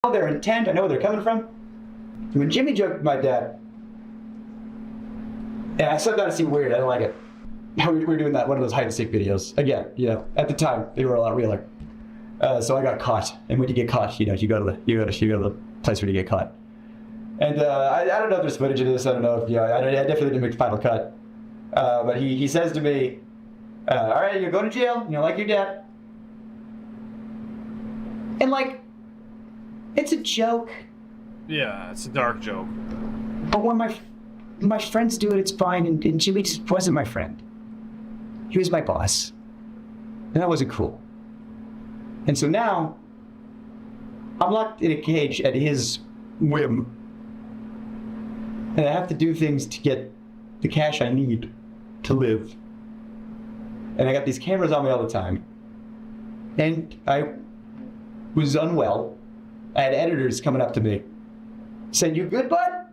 I know their intent. I know where they're coming from. When Jimmy joked with my dad, and I said that to seem weird. I don't like it. We were doing that one of those hide and seek videos again. You know, at the time they were a lot realer. So I got caught, and when you get caught, you know, you go to the place for you to get caught. And I don't know if there's footage of this. I don't know if, I definitely didn't make the final cut. But he says to me, all right, you're going to jail, like your dad. And like, it's a joke. Yeah, it's a dark joke. But when my friends do it, it's fine. And Jimmy just wasn't my friend. He was my boss. And that wasn't cool. And so now, I'm locked in a cage at his whim. And I have to do things to get the cash I need to live. And I got these cameras on me all the time. And I was unwell. I had editors coming up to me saying, "You good, bud?"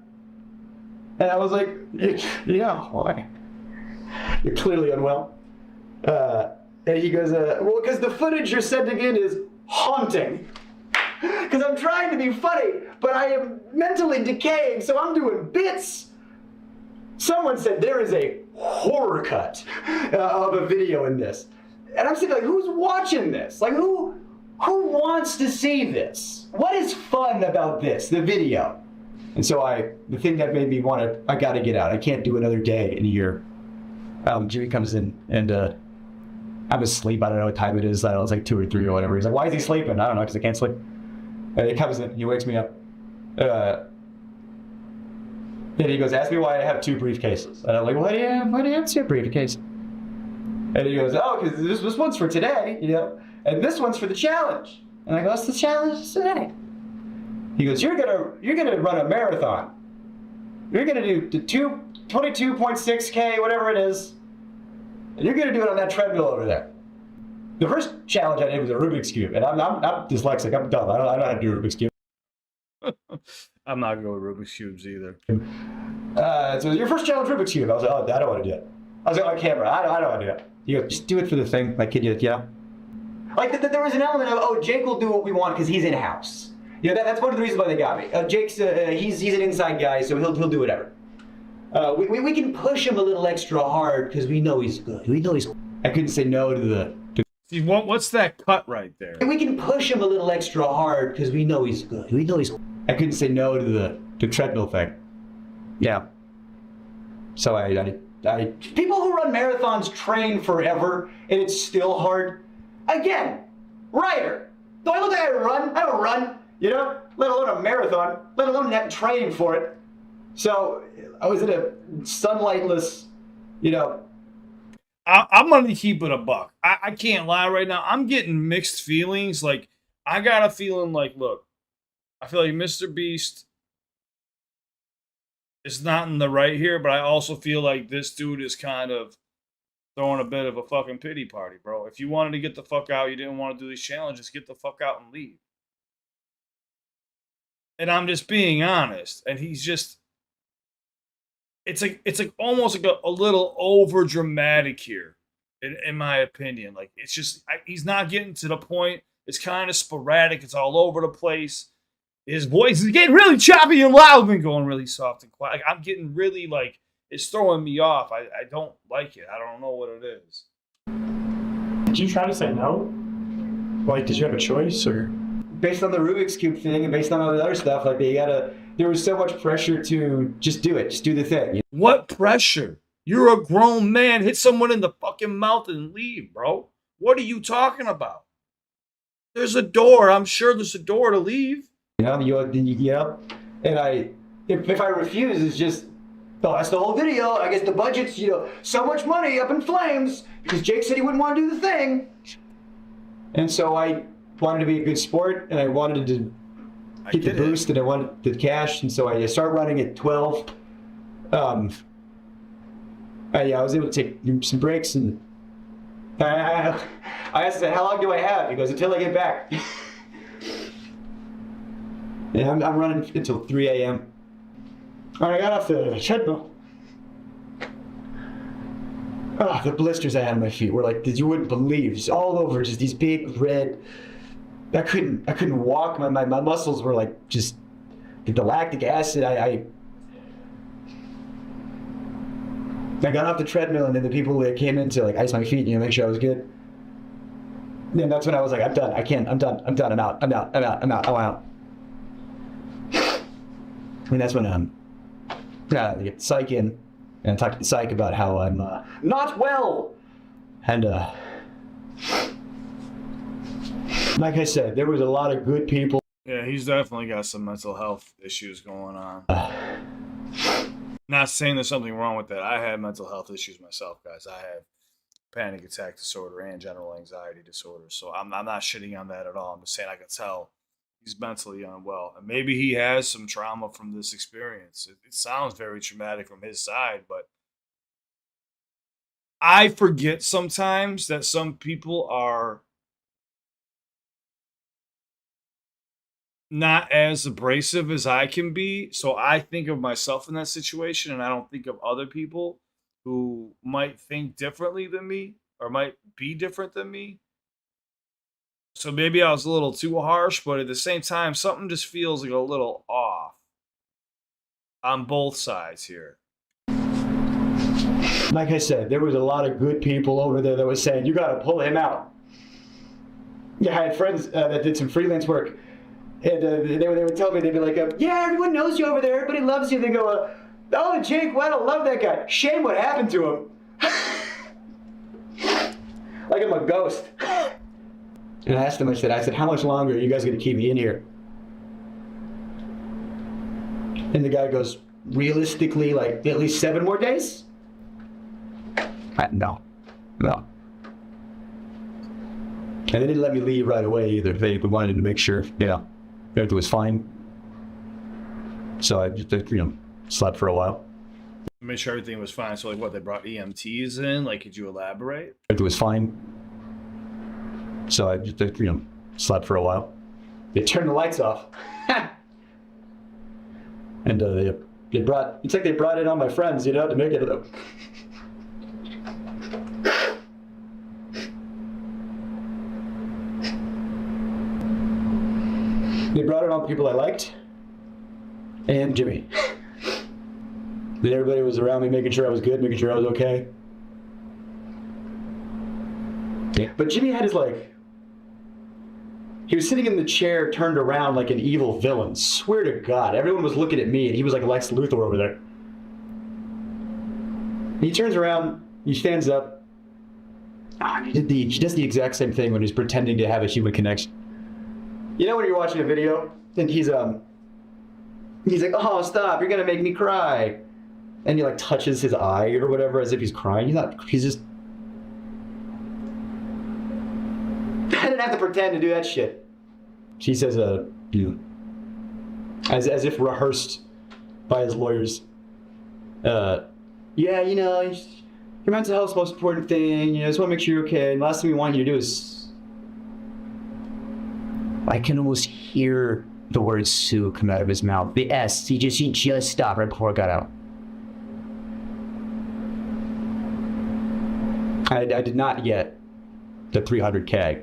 And I was like, "Yeah, why? You're clearly unwell." And he goes, "Well, because the footage you're sending in is haunting. Because I'm trying to be funny, but I am mentally decaying, so I'm doing bits." Someone said there is a horror cut of a video in this. And I'm saying, like, who's watching this? Like, who wants to see this? What is fun about this, the video? And so the thing that made me want to, I got to get out. I can't do another day in a year. Jimmy comes in and I'm asleep. I don't know what time it is. I don't know, it's like 2 or 3 or whatever. He's like, "Why is he sleeping?" I don't know, because I can't sleep. And he comes in, he wakes me up. And he goes, "Ask me why I have 2 briefcases." And I'm like, why do you have 2 briefcases? And he goes, "Oh, because this one's for today, and this one's for the challenge." And I go, "What's the challenge today?" He goes, You're gonna run a marathon. You're gonna do the 22.6K, whatever it is. And you're gonna do it on that treadmill over there. The first challenge I did was a Rubik's Cube, and I'm dyslexic. I'm dumb. I don't know how to do a Rubik's Cube. I'm not going to go with Rubik's Cubes either. So your first challenge, Rubik's Cube. I was like, "Oh, I don't want to do it." I was like, "On camera, I don't want to do it." You go, "Just do it for the thing." My kid, Like, there was an element of, Jake will do what we want because he's in house. That's one of the reasons why they got me. Jake's, he's an inside guy, so he'll do whatever. We can push him a little extra hard because we know he's good. I couldn't say no to the... See, what's that cut right there? We can push him a little extra hard because we know he's good. I couldn't say no to the treadmill thing. Yeah. So I people who run marathons train forever, and it's still hard. Again, writer. Do I look like I run? I don't run, let alone a marathon, let alone that training for it. So I was in a sunlightless, I'm going to keep it a buck. I can't lie right now. I'm getting mixed feelings. Like, I got a feeling like, look, I feel like Mr. Beast is not in the right here, but I also feel like this dude is kind of throwing a bit of a fucking pity party, bro. If you wanted to get the fuck out, you didn't want to do these challenges, get the fuck out and leave. And I'm just being honest. And he's just... It's like almost like a little over dramatic here, in my opinion. Like, it's just he's not getting to the point. It's kind of sporadic. It's all over the place. His voice is getting really choppy and loud, and going really soft and quiet. Like, I'm getting really it's throwing me off. I don't like it. I don't know what it is. Did you try to say no? Like, did you have a choice, or? Based on the Rubik's Cube thing and based on all the other stuff, there was so much pressure to just do it, just do the thing. What pressure? You're a grown man. Hit someone in the fucking mouth and leave, bro. What are you talking about? There's a door. I'm sure there's a door to leave. And if I refuse, it's just, that's the whole video. I guess the budget's, so much money up in flames because Jake said he wouldn't want to do the thing. And so I wanted to be a good sport, and I wanted to get the boost, and I wanted the cash, and so I started running at 12. I was able to take some breaks, and I asked him, "How long do I have?" He goes, "Until I get back." And I'm running until 3 a.m. I got off the treadmill. Oh, the blisters I had on my feet were like, you wouldn't believe, just all over, just these big red. I couldn't walk. My muscles were like just the lactic acid. I got off the treadmill, and then the people that came in to ice my feet, make sure I was good. And that's when I was like, I'm done. I can't. I'm done. I'm out. I'm out. And that's when I get psych in and talk to the psych about how I'm not well. And like I said, there was a lot of good people. Yeah, he's definitely got some mental health issues going on. Not saying there's something wrong with that. I have mental health issues myself, guys. I have panic attack disorder and general anxiety disorder. So I'm not shitting on that at all. I'm just saying I can tell he's mentally unwell. And maybe he has some trauma from this experience. It sounds very traumatic from his side, but I forget sometimes that some people are not as abrasive as I can be. So I think of myself in that situation, and I don't think of other people who might think differently than me or might be different than me. So maybe I was a little too harsh, but at the same time, something just feels like a little off on both sides here. Like I said, there was a lot of good people over there that was saying, you got to pull him out. Yeah, I had friends that did some freelance work. And they would tell me, they'd be like, yeah, everyone knows you over there. Everybody loves you. They go, oh, Jake Weddle, love that guy. Shame what happened to him. Like I'm a ghost. And I asked them, I said, how much longer are you guys going to keep me in here? And the guy goes, realistically, like at least 7 more days? No. And they didn't let me leave right away either. They wanted to make sure, everything was fine. So I just, slept for a while. Make sure everything was fine. So, like, what, they brought EMTs in? Like, could you elaborate? Everything was fine. So I just, slept for a while. They turned the lights off. And they brought, it's like they brought in all my friends, to make it. They brought in all the people I liked, and Jimmy. Then everybody was around me, making sure I was good, making sure I was okay. But Jimmy had his, he was sitting in the chair turned around like an evil villain. Swear to God, everyone was looking at me, and he was like Lex Luthor over there. And he turns around, he stands up. He does the exact same thing when he's pretending to have a human connection. You know when you're watching a video and he's like, oh, stop, you're gonna make me cry. And he touches his eye or whatever as if he's crying. He's just. I didn't have to pretend to do that shit. She says, as if rehearsed by his lawyers. Yeah, your mental health's the most important thing. Just want to make sure you're okay. And the last thing we want you to do is. I can almost hear the word Sue come out of his mouth. The S, he just stopped right before it got out. I did not get the 300K.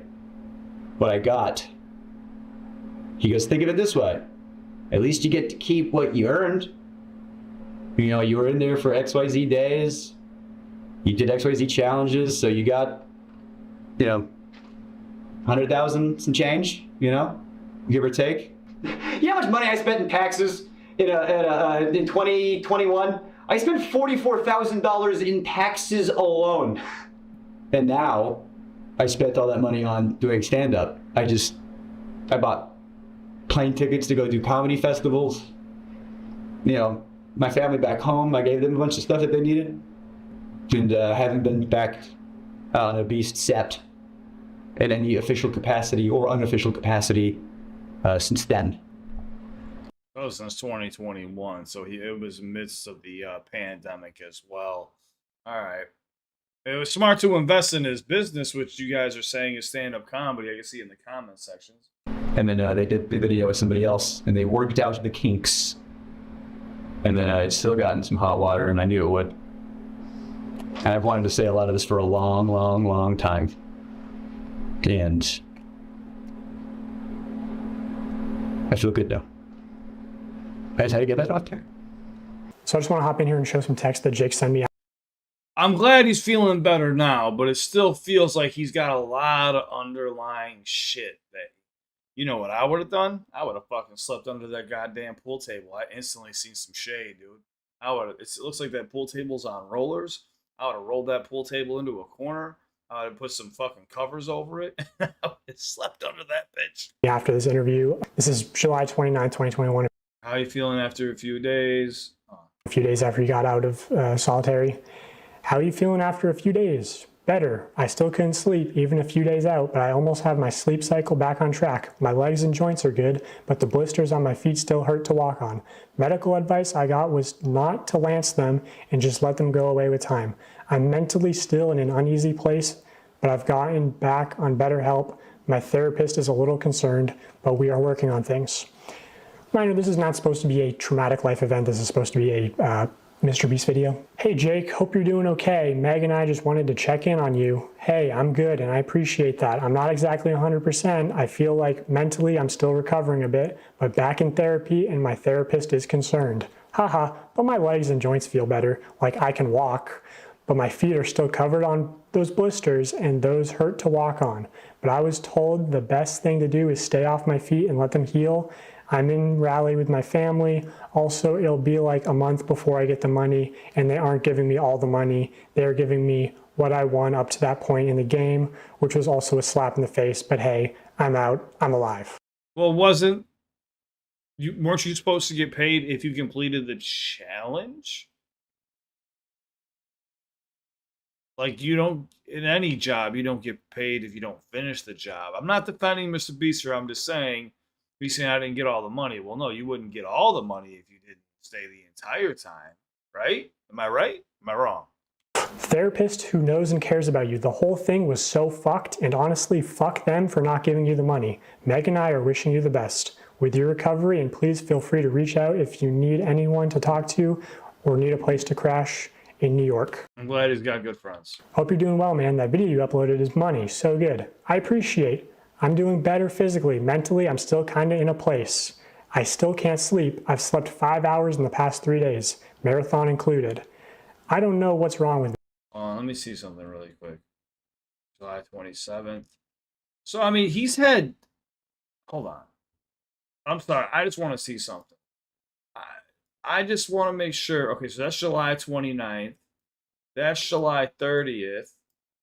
What I got, he goes, think of it this way. At least you get to keep what you earned. You were in there for XYZ days. You did XYZ challenges, so you got, 100,000 some change, give or take. You know how much money I spent in taxes in 2021? I spent $44,000 in taxes alone. And now I spent all that money on doing stand-up. I bought plane tickets to go do comedy festivals. My family back home, I gave them a bunch of stuff that they needed. And haven't been back on a beast set in any official capacity or unofficial capacity since then. Oh, since 2021. So it was midst of the pandemic as well. All right. It was smart to invest in his business, which you guys are saying is stand-up comedy. I can see in the comment sections. And then they did the video with somebody else, and they worked out the kinks. And then I still got in some hot water, and I knew it would. And I've wanted to say a lot of this for a long, long, long time. And I feel good now. I just had to get that off there. So I just want to hop in here and show some text that Jake sent me. I'm glad he's feeling better now, but it still feels like he's got a lot of underlying shit that You know what I would have done? I would have fucking slept under that goddamn pool table. I instantly seen some shade, dude. I would have. It looks like that pool table's on rollers. I would have rolled that pool table into a corner. I would have put some fucking covers over it. I would have slept under that bitch. After this interview, this is July 29, 2021. How are you feeling after a few days? A few days after you got out of solitary. How are you feeling after a few days? Better. I still couldn't sleep even a few days out, but I almost have my sleep cycle back on track. My legs and joints are good, but the blisters on my feet still hurt to walk on. Medical advice I got was not to lance them and just let them go away with time. I'm mentally still in an uneasy place, but I've gotten back on better help. My therapist is a little concerned, but we are working on things. Reminder, this is not supposed to be a traumatic life event. This is supposed to be a Mr. Beast video. Hey Jake, hope you're doing okay. Meg and I just wanted to check in on you. Hey, I'm good and I appreciate that. I'm not exactly 100%. I feel like mentally I'm still recovering a bit, but back in therapy and my therapist is concerned. Haha, but my legs and joints feel better. Like I can walk, but my feet are still covered on those blisters and those hurt to walk on. But I was told the best thing to do is stay off my feet and let them heal. I'm in Raleigh with my family. Also, it'll be like a month before I get the money, and they aren't giving me all the money. They're giving me what I won up to that point in the game, which was also a slap in the face. But hey, I'm out. I'm alive. Well, weren't you supposed to get paid if you completed the challenge? Like, you don't, in any job, you don't get paid if you don't finish the job. I'm not defending Mr. Beast here. I'm just saying, he's saying I didn't get all the money. Well, no, you wouldn't get all the money if you didn't stay the entire time, right? Am I right? Am I wrong? Therapist who knows and cares about you. The whole thing was so fucked, and honestly, fuck them for not giving you the money. Meg and I are wishing you the best with your recovery, and please feel free to reach out if you need anyone to talk to or need a place to crash in New York. I'm glad he's got good friends. Hope you're doing well, man. That video you uploaded is money. So good. I appreciate. I'm doing better physically. Mentally, I'm still kind of in a place. I still can't sleep. I've slept 5 hours in the past 3 days, marathon included. I don't know what's wrong with me. Let me see something really quick. July 27th. So, I mean, he's had... Hold on. I'm sorry. I just want to see something. I just want to make sure. Okay, so that's July 29th. That's July 30th.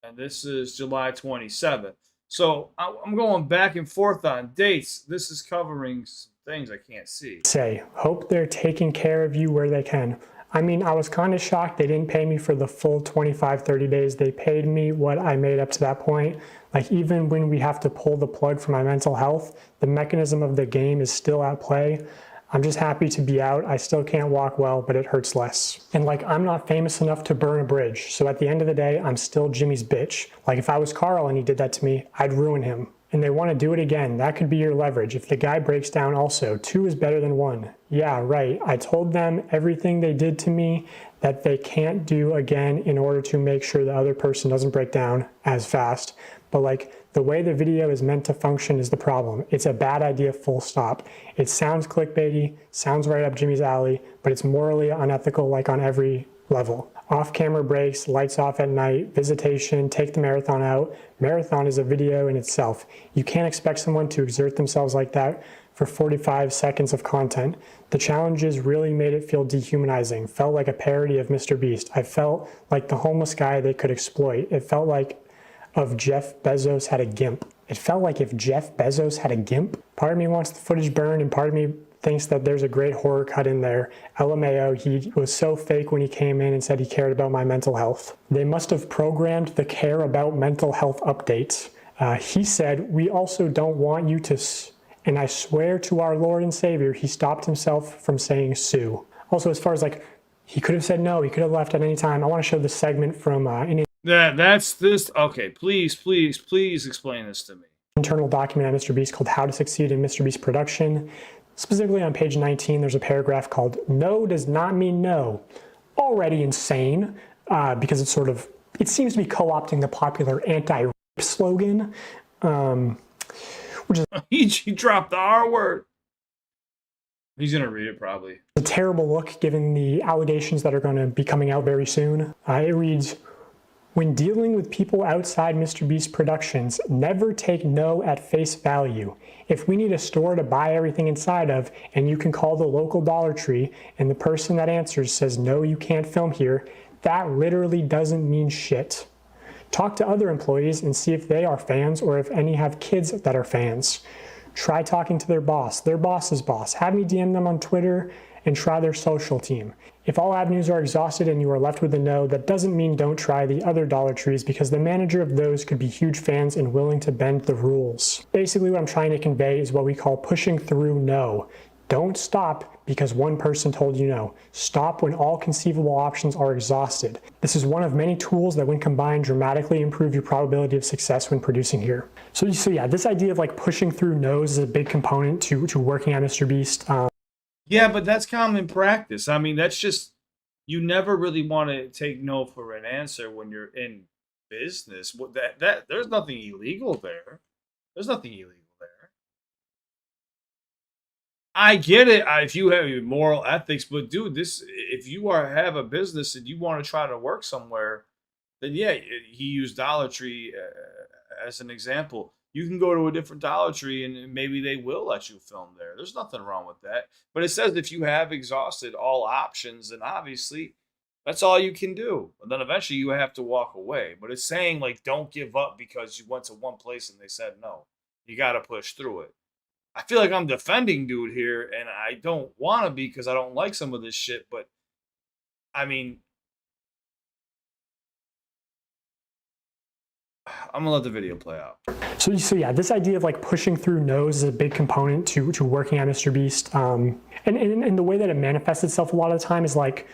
And this is July 27th. So I'm going back and forth on dates. This is covering some things I can't see. Say, hope they're taking care of you where they can. I mean, I was kind of shocked they didn't pay me for the full 25, 30 days. They paid me what I made up to that point. Like, even when we have to pull the plug for my mental health, the mechanism of the game is still at play. I'm just happy to be out. I still can't walk well, but it hurts less. And like, I'm not famous enough to burn a bridge. So at the end of the day, I'm still Jimmy's bitch. Like, if I was Carl and he did that to me, I'd ruin him. And they want to do it again. That could be your leverage. If the guy breaks down also, 2 is better than 1. Yeah, right. I told them everything they did to me that they can't do again in order to make sure the other person doesn't break down as fast. But like, the way the video is meant to function is the problem. It's a bad idea, full stop. It sounds clickbaity, sounds right up Jimmy's alley, but it's morally unethical, like on every level. Off-camera breaks, lights off at night, visitation, take the marathon out. Marathon is a video in itself. You can't expect someone to exert themselves like that for 45 seconds of content. The challenges really made it feel dehumanizing. Felt like a parody of Mr. Beast. I felt like the homeless guy they could exploit. It felt like if Jeff Bezos had a GIMP. It felt like if Jeff Bezos had a GIMP. Part of me wants the footage burned, and part of me thinks that there's a great horror cut in there. LMAO, he was so fake when he came in and said he cared about my mental health. They must have programmed the care about mental health updates. He said, we also don't want you to, and I swear to our Lord and Savior, he stopped himself from saying sue. Also, as far as like, he could have said no, he could have left at any time. I want to show the segment from That's this. Okay, please explain this to me. Internal document at Mr. Beast called How to Succeed in Mr. Beast Production. Specifically on page 19, there's a paragraph called No Does Not Mean No. Already insane, because it seems to be co-opting the popular anti-rape slogan, which is He dropped the R word. He's gonna read it probably. a terrible look given the allegations that are going to be coming out very soon. It reads, When dealing with people outside MrBeast Productions, never take no at face value. If we need a store to buy everything inside of, and you can call the local Dollar Tree, and the person that answers says, no, you can't film here, that literally doesn't mean shit. Talk to other employees and see if they are fans or if any have kids that are fans. Try talking to their boss's boss. Have me DM them on Twitter and try their social team. If all avenues are exhausted and you are left with a no, that doesn't mean don't try the other Dollar Trees, because the manager of those could be huge fans and willing to bend the rules. Basically what I'm trying to convey is what we call pushing through no. Don't stop because one person told you no. Stop when all conceivable options are exhausted. This is one of many tools that when combined dramatically improve your probability of success when producing here. So yeah, this idea of like pushing through no's is a big component to working at MrBeast. Yeah, but that's common practice. I mean, that's just, you never really want to take no for an answer when you're in business. There's nothing illegal there. There's nothing illegal there. I get it if you have your moral ethics, but dude, if you have a business and you want to try to work somewhere, then yeah, he used Dollar Tree as an example. You can go to a different Dollar Tree and maybe they will let you film there. There's nothing wrong with that. But it says if you have exhausted all options, then obviously that's all you can do. And then eventually you have to walk away. But it's saying like don't give up because you went to one place and they said no. You got to push through it. I feel like I'm defending dude here, and I don't want to be because I don't like some of this shit. But I mean, I'm gonna let the video play out. So yeah, this idea of like pushing through no's is a big component to working at MrBeast. And the way that it manifests itself a lot of the time is like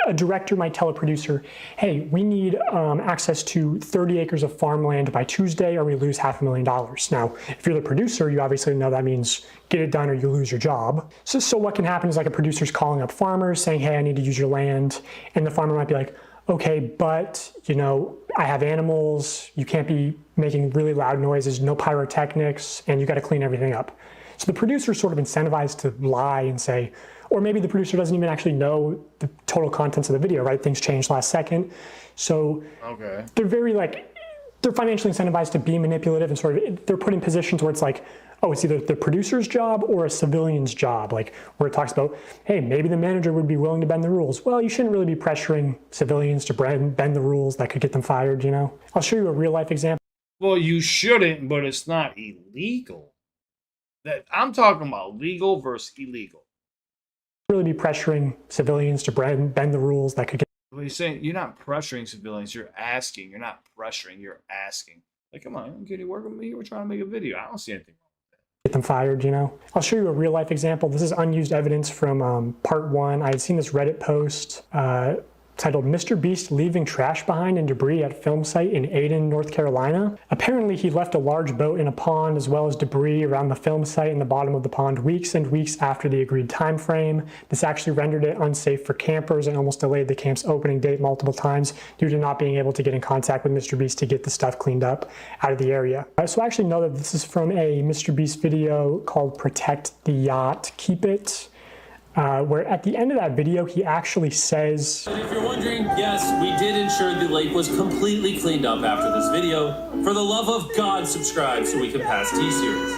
a director might tell a producer, hey, we need access to 30 acres of farmland by Tuesday or we lose $500,000. Now, if you're the producer, you obviously know that means get it done or you lose your job. So what can happen is like a producer's calling up farmers saying, hey, I need to use your land. And the farmer might be like, okay, but you know, I have animals, you can't be making really loud noises, no pyrotechnics, and you got to clean everything up. So the producer's sort of incentivized to lie and say, or maybe the producer doesn't even actually know the total contents of the video, right? Things changed last second. So okay, they're financially incentivized to be manipulative and sort of, they're put in positions where it's like, oh, it's either the producer's job or a civilian's job, like where it talks about, hey, maybe the manager would be willing to bend the rules. Well, you shouldn't really be pressuring civilians to bend the rules that could get them fired, you know? I'll show you a real life example. Well, you shouldn't, but it's not illegal. That I'm talking about legal versus illegal. Really be pressuring civilians to bend the rules that could get. Well, you're saying you're not pressuring civilians, you're asking. You're not pressuring, you're asking. Like, come on, can you work with me? We're trying to make a video. I don't see anything wrong with that. Get them fired, you know? I'll show you a real life example. This is unused evidence from part 1. I had seen this Reddit post titled MrBeast leaving trash behind and debris at film site in Ayden, North Carolina. Apparently he left a large boat in a pond as well as debris around the film site in the bottom of the pond weeks and weeks after the agreed time frame. This actually rendered it unsafe for campers and almost delayed the camp's opening date multiple times due to not being able to get in contact with MrBeast to get the stuff cleaned up out of the area. So I actually know that this is from a MrBeast video called Protect the Yacht, Keep It. Where at the end of that video, he actually says... And if you're wondering, yes, we did ensure the lake was completely cleaned up after this video. For the love of God, subscribe so we can pass T-Series.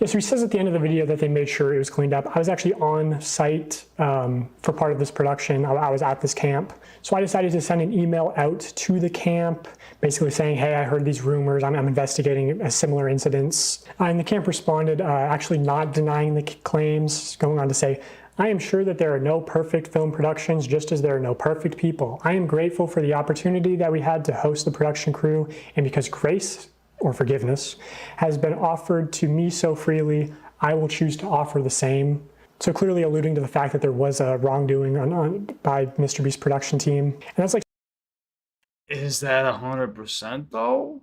Yeah, so he says at the end of the video that they made sure it was cleaned up. I was actually on site for part of this production. I was at this camp. So I decided to send an email out to the camp, basically saying, hey, I heard these rumors. I'm investigating similar incidents. And the camp responded, actually not denying the claims, going on to say, I am sure that there are no perfect film productions, just as there are no perfect people. I am grateful for the opportunity that we had to host the production crew, and because grace, or forgiveness, has been offered to me so freely, I will choose to offer the same. So clearly alluding to the fact that there was a wrongdoing by MrBeast production team. And that's like... Is that 100% though?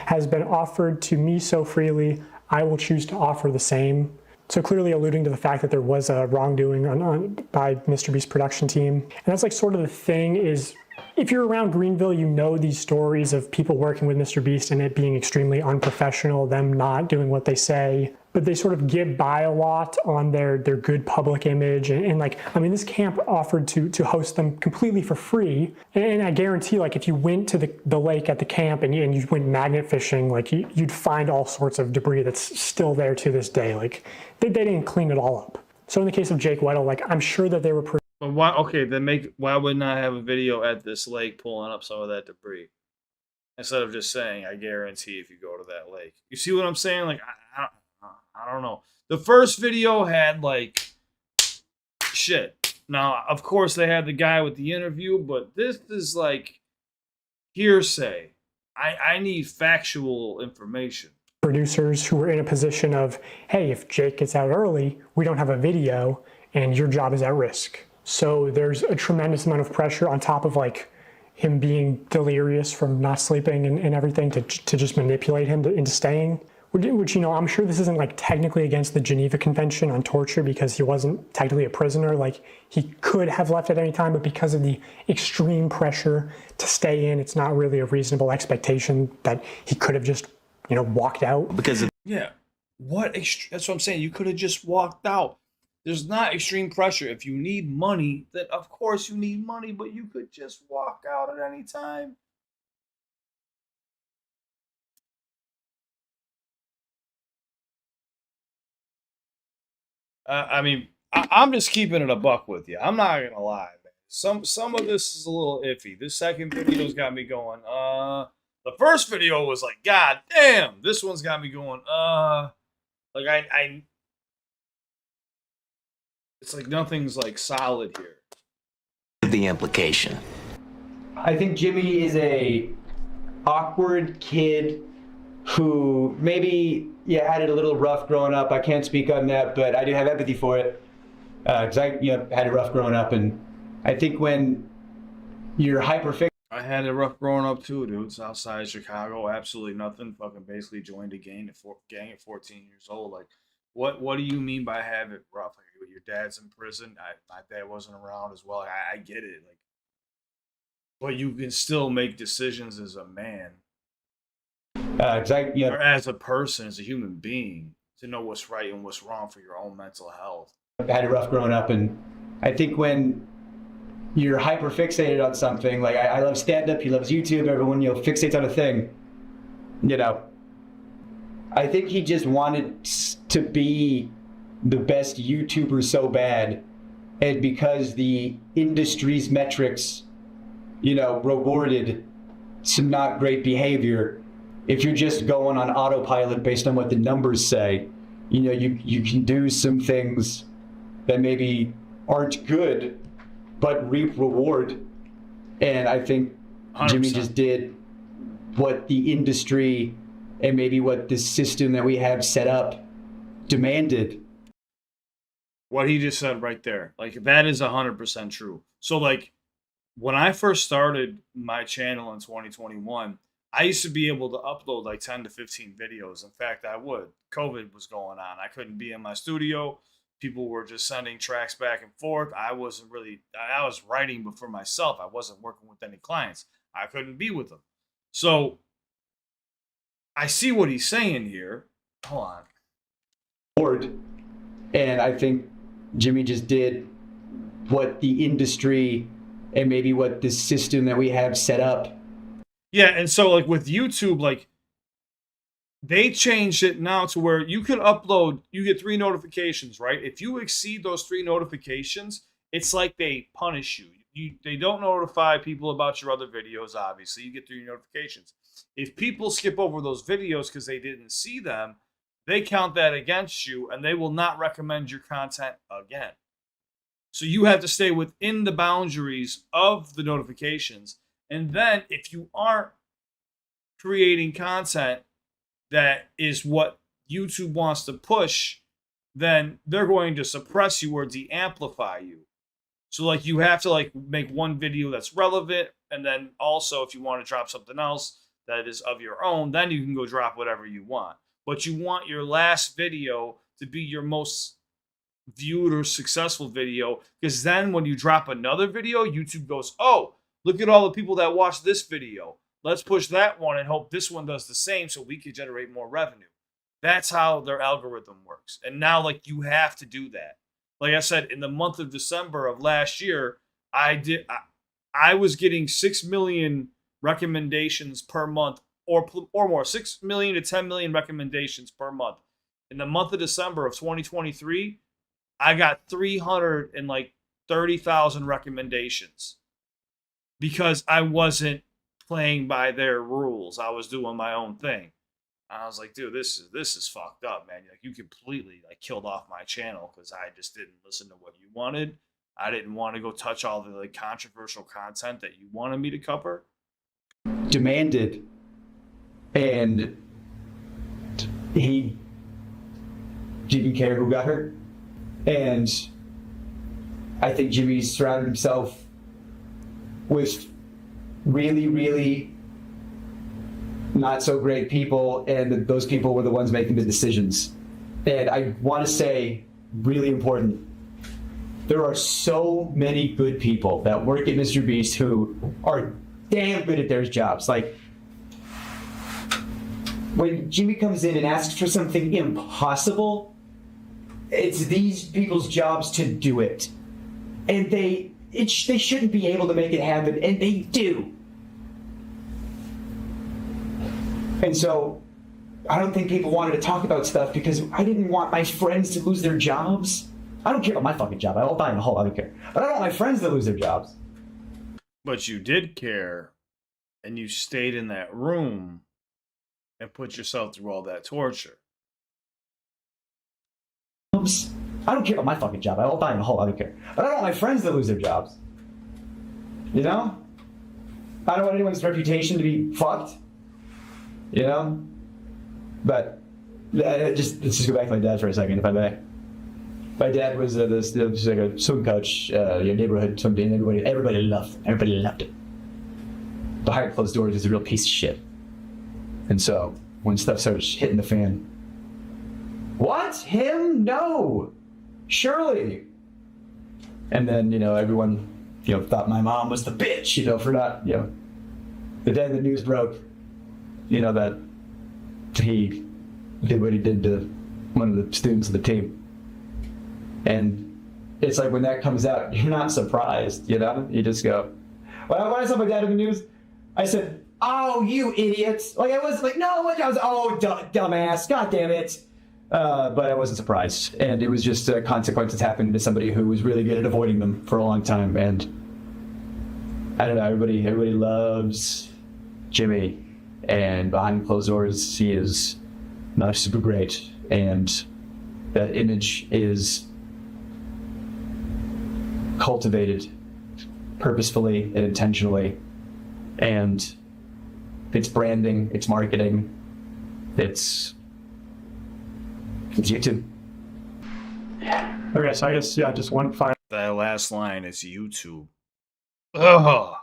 Has been offered to me so freely, I will choose to offer the same. So clearly alluding to the fact that there was a wrongdoing by MrBeast production team. And that's like sort of the thing is, if you're around Greenville, you know these stories of people working with MrBeast and it being extremely unprofessional, them not doing what they say. but they sort of get by a lot on their good public image. And like, I mean, this camp offered to host them completely for free. And I guarantee, like, if you went to the lake at the camp and you went magnet fishing, like you'd find all sorts of debris that's still there to this day. Like they didn't clean it all up. So in the case of Jake Weddle, like, I'm sure that they were pretty. But why? Okay, then why wouldn't I have a video at this lake pulling up some of that debris instead of just saying, I guarantee if you go to that lake. You see what I'm saying? Like, I don't know. The first video had like shit. Now, of course, they had the guy with the interview, but this is like hearsay. I need factual information. Producers who were in a position of, hey, if Jake gets out early, we don't have a video and your job is at risk. So there's a tremendous amount of pressure on top of like him being delirious from not sleeping and everything to just manipulate him into staying. Which, you know, I'm sure this isn't like technically against the Geneva Convention on torture because he wasn't technically a prisoner. Like he could have left at any time, but because of the extreme pressure to stay in, it's not really a reasonable expectation that he could have just, you know, walked out. Because of Yeah. That's what I'm saying. You could have just walked out. There's not extreme pressure. If you need money, then of course you need money, but you could just walk out at any time. I mean, I'm just keeping it a buck with you. I'm not gonna lie, man. Some of this is a little iffy. This second video's got me going. The first video was like, God damn. This one's got me going. Like I. It's like nothing's like solid here. the implication. I think Jimmy is a awkward kid who maybe had it a little rough growing up. I can't speak on that, but I do have empathy for it because I had it rough growing up, and I think when you're hyperfixated. I had it rough growing up too, dude. Southside Chicago, absolutely nothing. Fucking basically joined a gang at 14 years old. Like, what do you mean by have it rough? Like, your dad's in prison. My dad wasn't around as well. I get it. Like, but you can still make decisions as a man, or as a person, as a human being, to know what's right and what's wrong for your own mental health. I had it rough growing up, and I think when you're hyper fixated on something, like I love stand-up, he loves YouTube, everyone fixates on a thing, I think he just wanted to be the best YouTuber so bad, and because the industry's metrics rewarded some not great behavior, if you're just going on autopilot based on what the numbers say, you can do some things that maybe aren't good but reap reward. And I think 100%. Jimmy just did what the industry and maybe what the system that we have set up demanded. What he just said right there, like, that is 100% true. So, like, when I first started my channel in 2021, I used to be able to upload like 10 to 15 videos. In fact, I would. COVID was going on. I couldn't be in my studio. People were just sending tracks back and forth. I was writing but for myself. I wasn't working with any clients. I couldn't be with them. So I see what he's saying here. Hold on. And I think Jimmy just did what the industry and maybe what the system that we have set up. Yeah, and so like with YouTube, like, they changed it now to where you can upload, you get 3 notifications, right? If you exceed those 3 notifications, it's like they punish you. They don't notify people about your other videos, obviously. You get 3 notifications. If people skip over those videos because they didn't see them, they count that against you, and they will not recommend your content again. So you have to stay within the boundaries of the notifications. And then if you aren't creating content that is what YouTube wants to push, then they're going to suppress you or de-amplify you. So like, you have to like make one video that's relevant, and then also if you want to drop something else that is of your own, then you can go drop whatever you want. But you want your last video to be your most viewed or successful video, because then when you drop another video, YouTube goes, oh, look at all the people that watched this video. Let's push that one and hope this one does the same so we can generate more revenue. That's how their algorithm works. And now, like, you have to do that. Like I said, in the month of December of last year, I was getting 6 million recommendations per month or more, 6 million to 10 million recommendations per month. In the month of December of 2023, I got 330,000 recommendations because I wasn't playing by their rules. I was doing my own thing. I was like, dude, this is fucked up, man. Like, you completely like killed off my channel because I just didn't listen to what you wanted. I didn't want to go touch all the like controversial content that you wanted me to cover. Demanded, and he didn't care who got hurt. And I think Jimmy surrounded himself with really, really not so great people, and those people were the ones making the decisions. And I want to say, really important, there are so many good people that work at Mr. Beast who are damn good at their jobs. Like, when Jimmy comes in and asks for something impossible, it's these people's jobs to do it. And they shouldn't be able to make it happen, and they do. And so, I don't think people wanted to talk about stuff because I didn't want my friends to lose their jobs. I don't care about my fucking job. I'll die in a hole. I don't care. But I don't want my friends to lose their jobs. But you did care, and you stayed in that room and put yourself through all that torture. I don't care about my fucking job. I'll die in a hole. I don't care. But I don't want my friends to lose their jobs. You know? I don't want anyone's reputation to be fucked. You know? But let's just go back to my dad for a second, if I may. My dad was like a swim coach, your neighborhood swim team. Everybody loved him. Everybody loved him. Behind closed doors, he was a real piece of shit. And so, when stuff started hitting the fan, what? Him? No! Surely! And then, everyone, thought my mom was the bitch, for not, the day the news broke, that he did what he did to one of the students of the team. And it's like when that comes out, you're not surprised, You just go, when I saw my dad in the news, I said, oh, you idiots. Like, I was like, no, I was, oh, dumbass, god damn it. But I wasn't surprised. And it was just a consequence that's happened to somebody who was really good at avoiding them for a long time. And I don't know, everybody loves Jimmy. And behind closed doors, he is not super great. And that image is cultivated purposefully and intentionally. And it's branding, it's marketing, it's YouTube. Okay, so I guess, just one final That last line is YouTube. Ugh.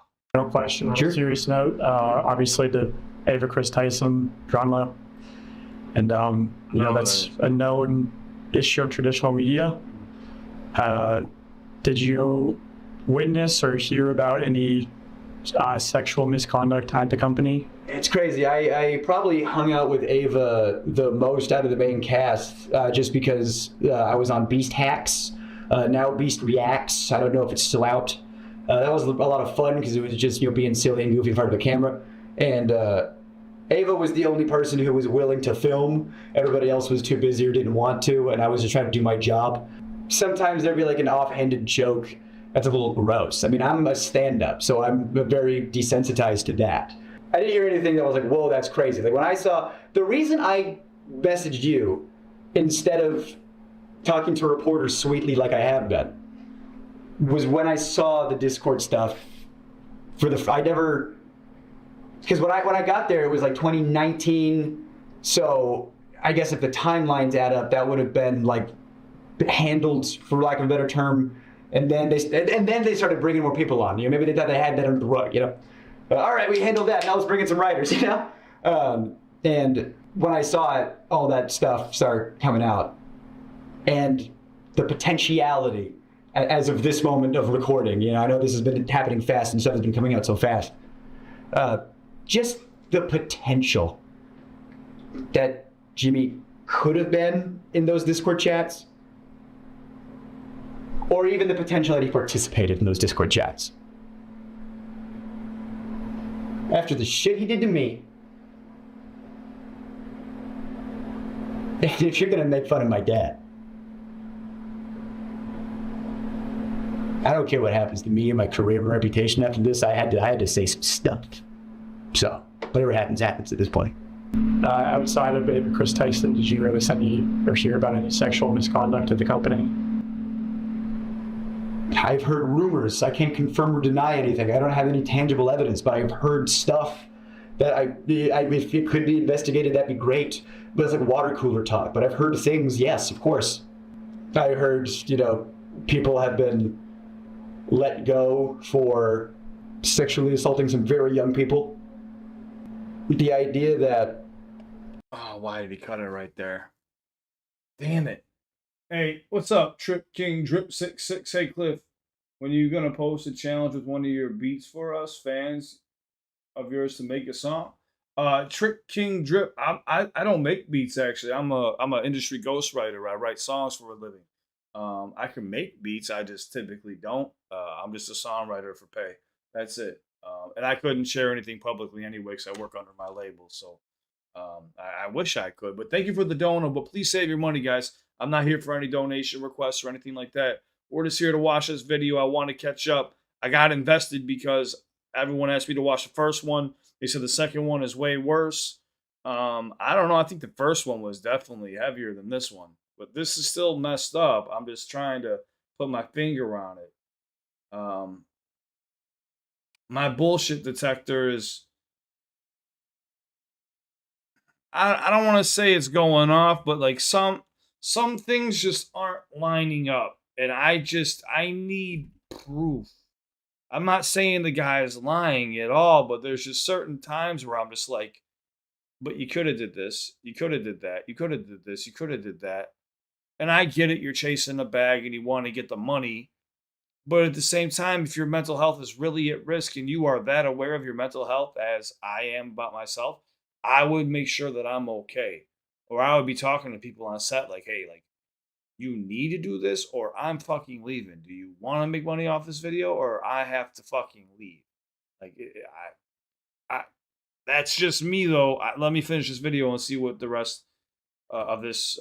question on a serious note. Obviously, the Ava Chris Tyson drama, and that's a known issue of traditional media. Did you witness or hear about any sexual misconduct at the company? It's crazy. I probably hung out with Ava the most out of the main cast, just because I was on Beast Hacks. Now Beast Reacts. I don't know if it's still out. That was a lot of fun because it was just being silly and goofy in front of the camera. And Ava was the only person who was willing to film. Everybody else was too busy or didn't want to, and I was just trying to do my job. Sometimes there'd be like an offhanded joke that's a little gross. I mean, I'm a stand-up, so I'm very desensitized to that. I didn't hear anything that was like, whoa, that's crazy. Like when I saw, the reason I messaged you instead of talking to reporters sweetly like I have been was when I saw the Discord stuff. Because when I got there, it was like 2019. So I guess if the timelines add up, that would have been like handled, for lack of a better term. And then they started bringing more people on. Maybe they thought they had that under the rug. All right, we handled that. Now let's bring in some writers. And when I saw it, all that stuff started coming out, and the potentiality, as of this moment of recording. I know this has been happening fast and stuff has been coming out so fast. Just the potential that Jimmy could have been in those Discord chats, or even the potential that he participated in those Discord chats. After the shit he did to me, if you're gonna make fun of my dad, I don't care what happens to me and my career and reputation after this. I had to say some stuff. So whatever happens, happens at this point. Outside of it, Chris Tyson, did you notice any or hear about any sexual misconduct at the company? I've heard rumors. I can't confirm or deny anything. I don't have any tangible evidence, but I've heard stuff that if it could be investigated, that'd be great. But it's like water cooler talk. But I've heard things, yes, of course. I heard, people have been let go for sexually assaulting some very young people. The idea that... Oh, why did he cut it right there? Damn it. Hey, what's up, Trip King Drip 66? Hey, Cliff, when are you gonna post a challenge with one of your beats for us, fans of yours, to make a song? Trick King Drip, I don't make beats actually. I'm a industry ghostwriter. I write songs for a living. I can make beats, I just typically don't. I'm just a songwriter for pay. That's it. And I couldn't share anything publicly anyway because I work under my label. So I wish I could. But thank you for the donor. But please save your money, guys. I'm not here for any donation requests or anything like that. We're just here to watch this video. I want to catch up. I got invested because everyone asked me to watch the first one. They said the second one is way worse. I don't know. I think the first one was definitely heavier than this one. But this is still messed up. I'm just trying to put my finger on it. My bullshit detector is... I don't want to say it's going off, but like some things just aren't lining up. And I need proof. I'm not saying the guy is lying at all, but there's just certain times where I'm just like, but you could have did this. You could have did that. You could have did this. You could have did that. And I get it. You're chasing a bag and you want to get the money. But at the same time, if your mental health is really at risk and you are that aware of your mental health as I am about myself, I would make sure that I'm okay. Or I would be talking to people on set like, hey, like, you need to do this or I'm fucking leaving. Do you want to make money off this video or I have to fucking leave? Like, that's just me though. Let me finish this video and see what the rest of this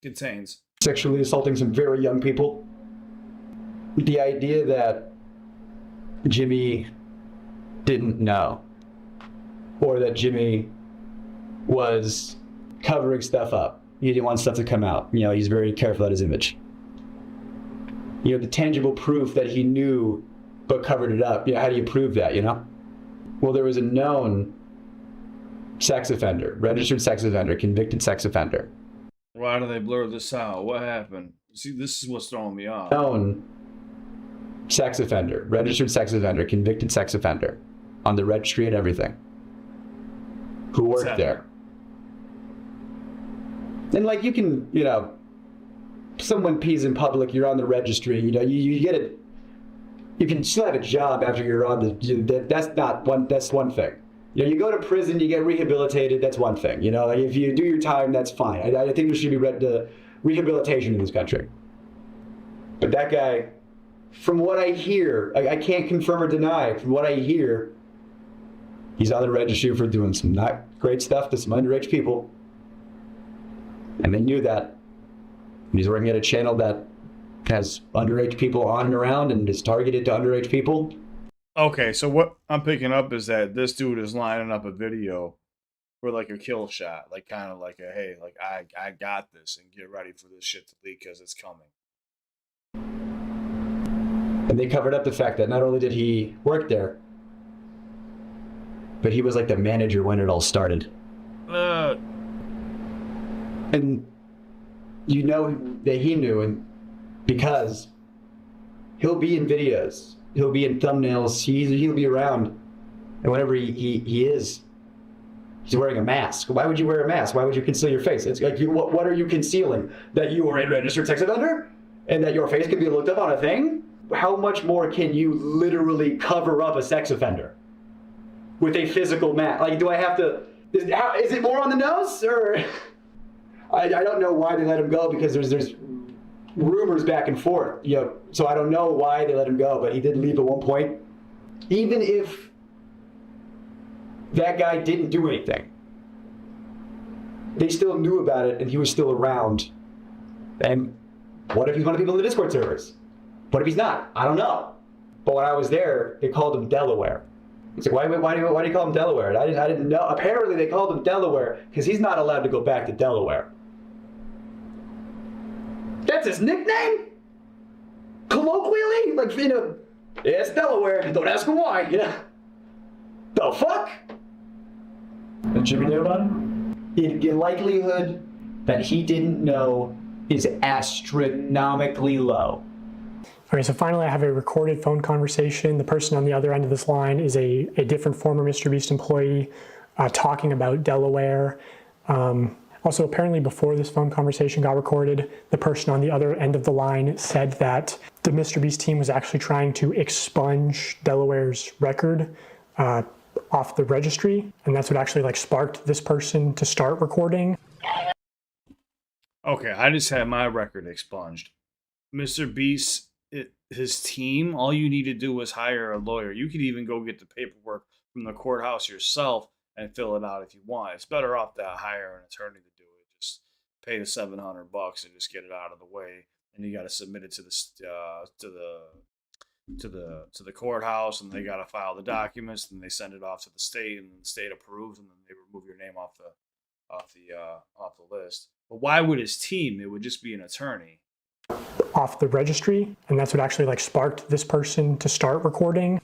contains. Sexually assaulting some very young people. The idea that Jimmy didn't know or that Jimmy was covering stuff up. He didn't want stuff to come out. He's very careful about his image. The tangible proof that he knew but covered it up. How do you prove that, Well, there was a known sex offender, registered sex offender, convicted sex offender. Why do they blur this out? What happened? See, this is what's throwing me off. Known sex offender, registered sex offender, convicted sex offender, on the registry and everything, who worked there. And like you can, someone pees in public, you're on the registry, you get it. You can still have a job after you're on the, that's one thing. You go to prison, you get rehabilitated, that's one thing. Like if you do your time, that's fine. I think there should be rehabilitation in this country. But that guy, from what I hear, I can't confirm or deny, from what I hear, he's on the registry for doing some not great stuff to some underage people. And they knew that. And he's working at a channel that has underage people on and around and is targeted to underage people. Okay, so what I'm picking up is that this dude is lining up a video for like a kill shot, like kind of like a, hey, like I got this and get ready for this shit to leak because it's coming. And they covered up the fact that not only did he work there, but he was like the manager when it all started. And that he knew, and because he'll be in videos, he'll be in thumbnails, he'll be around, and whenever he is, he's wearing a mask. Why would you wear a mask? Why would you conceal your face? It's like, what are you concealing? That you are a registered sex offender? And that your face can be looked up on a thing? How much more can you literally cover up a sex offender with a physical mask? Like, do I have to, is it more on the nose? Or I don't know why they let him go, because there's rumors back and forth. So I don't know why they let him go, but he did leave at one point. Even if that guy didn't do anything, they still knew about it and he was still around. And what if he's one of the people in the Discord servers? What if he's not? I don't know. But when I was there, they called him Delaware. It's like, why do you call him Delaware? I didn't know. Apparently they called him Delaware because he's not allowed to go back to Delaware. That's his nickname? Colloquially? Like, yeah, it's Delaware. Don't ask him why, The fuck? Did Jimmy know about it? The likelihood that he didn't know is astronomically low. Okay, so finally I have a recorded phone conversation. The person on the other end of this line is a different former MrBeast employee talking about Delaware. Also, apparently before this phone conversation got recorded, the person on the other end of the line said that the MrBeast team was actually trying to expunge Delaware's record off the registry, and that's what actually sparked this person to start recording. Okay, I just had my record expunged. MrBeast, his team, all you need to do is hire a lawyer. You could even go get the paperwork from the courthouse yourself and fill it out if you want. It's better off to hire an attorney to do it. Just pay the $700 and just get it out of the way. And you got to submit it to the courthouse, and they got to file the documents, and they send it off to the state, and the state approves, and then they remove your name off the list. But why would his team? It would just be an attorney. Off the registry, and that's what actually sparked this person to start recording.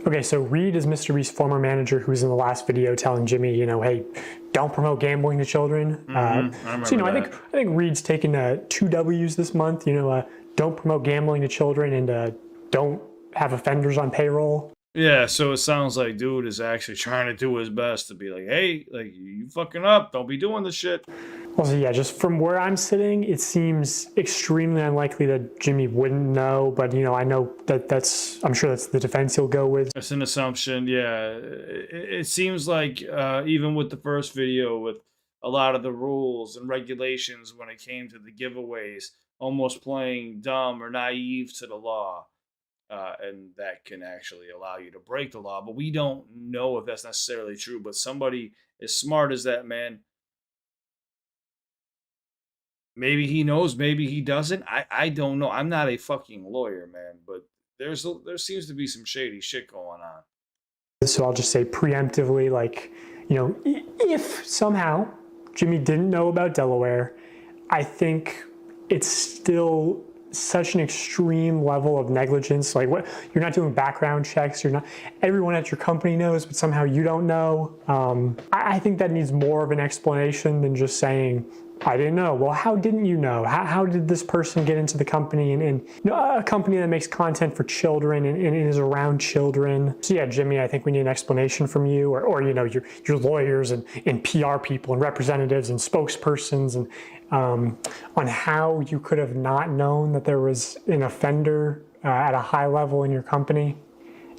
Okay, so Reed is MrBeast's former manager who was in the last video telling Jimmy, hey, don't promote gambling to children. I think Reed's taken 2 W's this month. Don't promote gambling to children, and don't have offenders on payroll. Yeah, so it sounds like dude is actually trying to do his best to be like, hey, you fucking up, don't be doing this shit. Well, so yeah, just from where I'm sitting, it seems extremely unlikely that Jimmy wouldn't know, but I know I'm sure that's the defense he'll go with. It's an assumption, yeah. It seems like even with the first video, with a lot of the rules and regulations when it came to the giveaways, almost playing dumb or naive to the law. And that can actually allow you to break the law. But we don't know if that's necessarily true. But somebody as smart as that man, maybe he knows, maybe he doesn't. I don't know. I'm not a fucking lawyer, man. But there seems to be some shady shit going on. So I'll just say preemptively, if somehow Jimmy didn't know about Delaware, I think it's still such an extreme level of negligence. What you're not doing background checks, everyone at your company knows, but somehow you don't know. I think that needs more of an explanation than just saying, I didn't know. Well, how didn't you know? How did this person get into the company and a company that makes content for children and is around children? So yeah, Jimmy, I think we need an explanation from you or your lawyers and PR people and representatives and spokespersons and on how you could have not known that there was an offender at a high level in your company.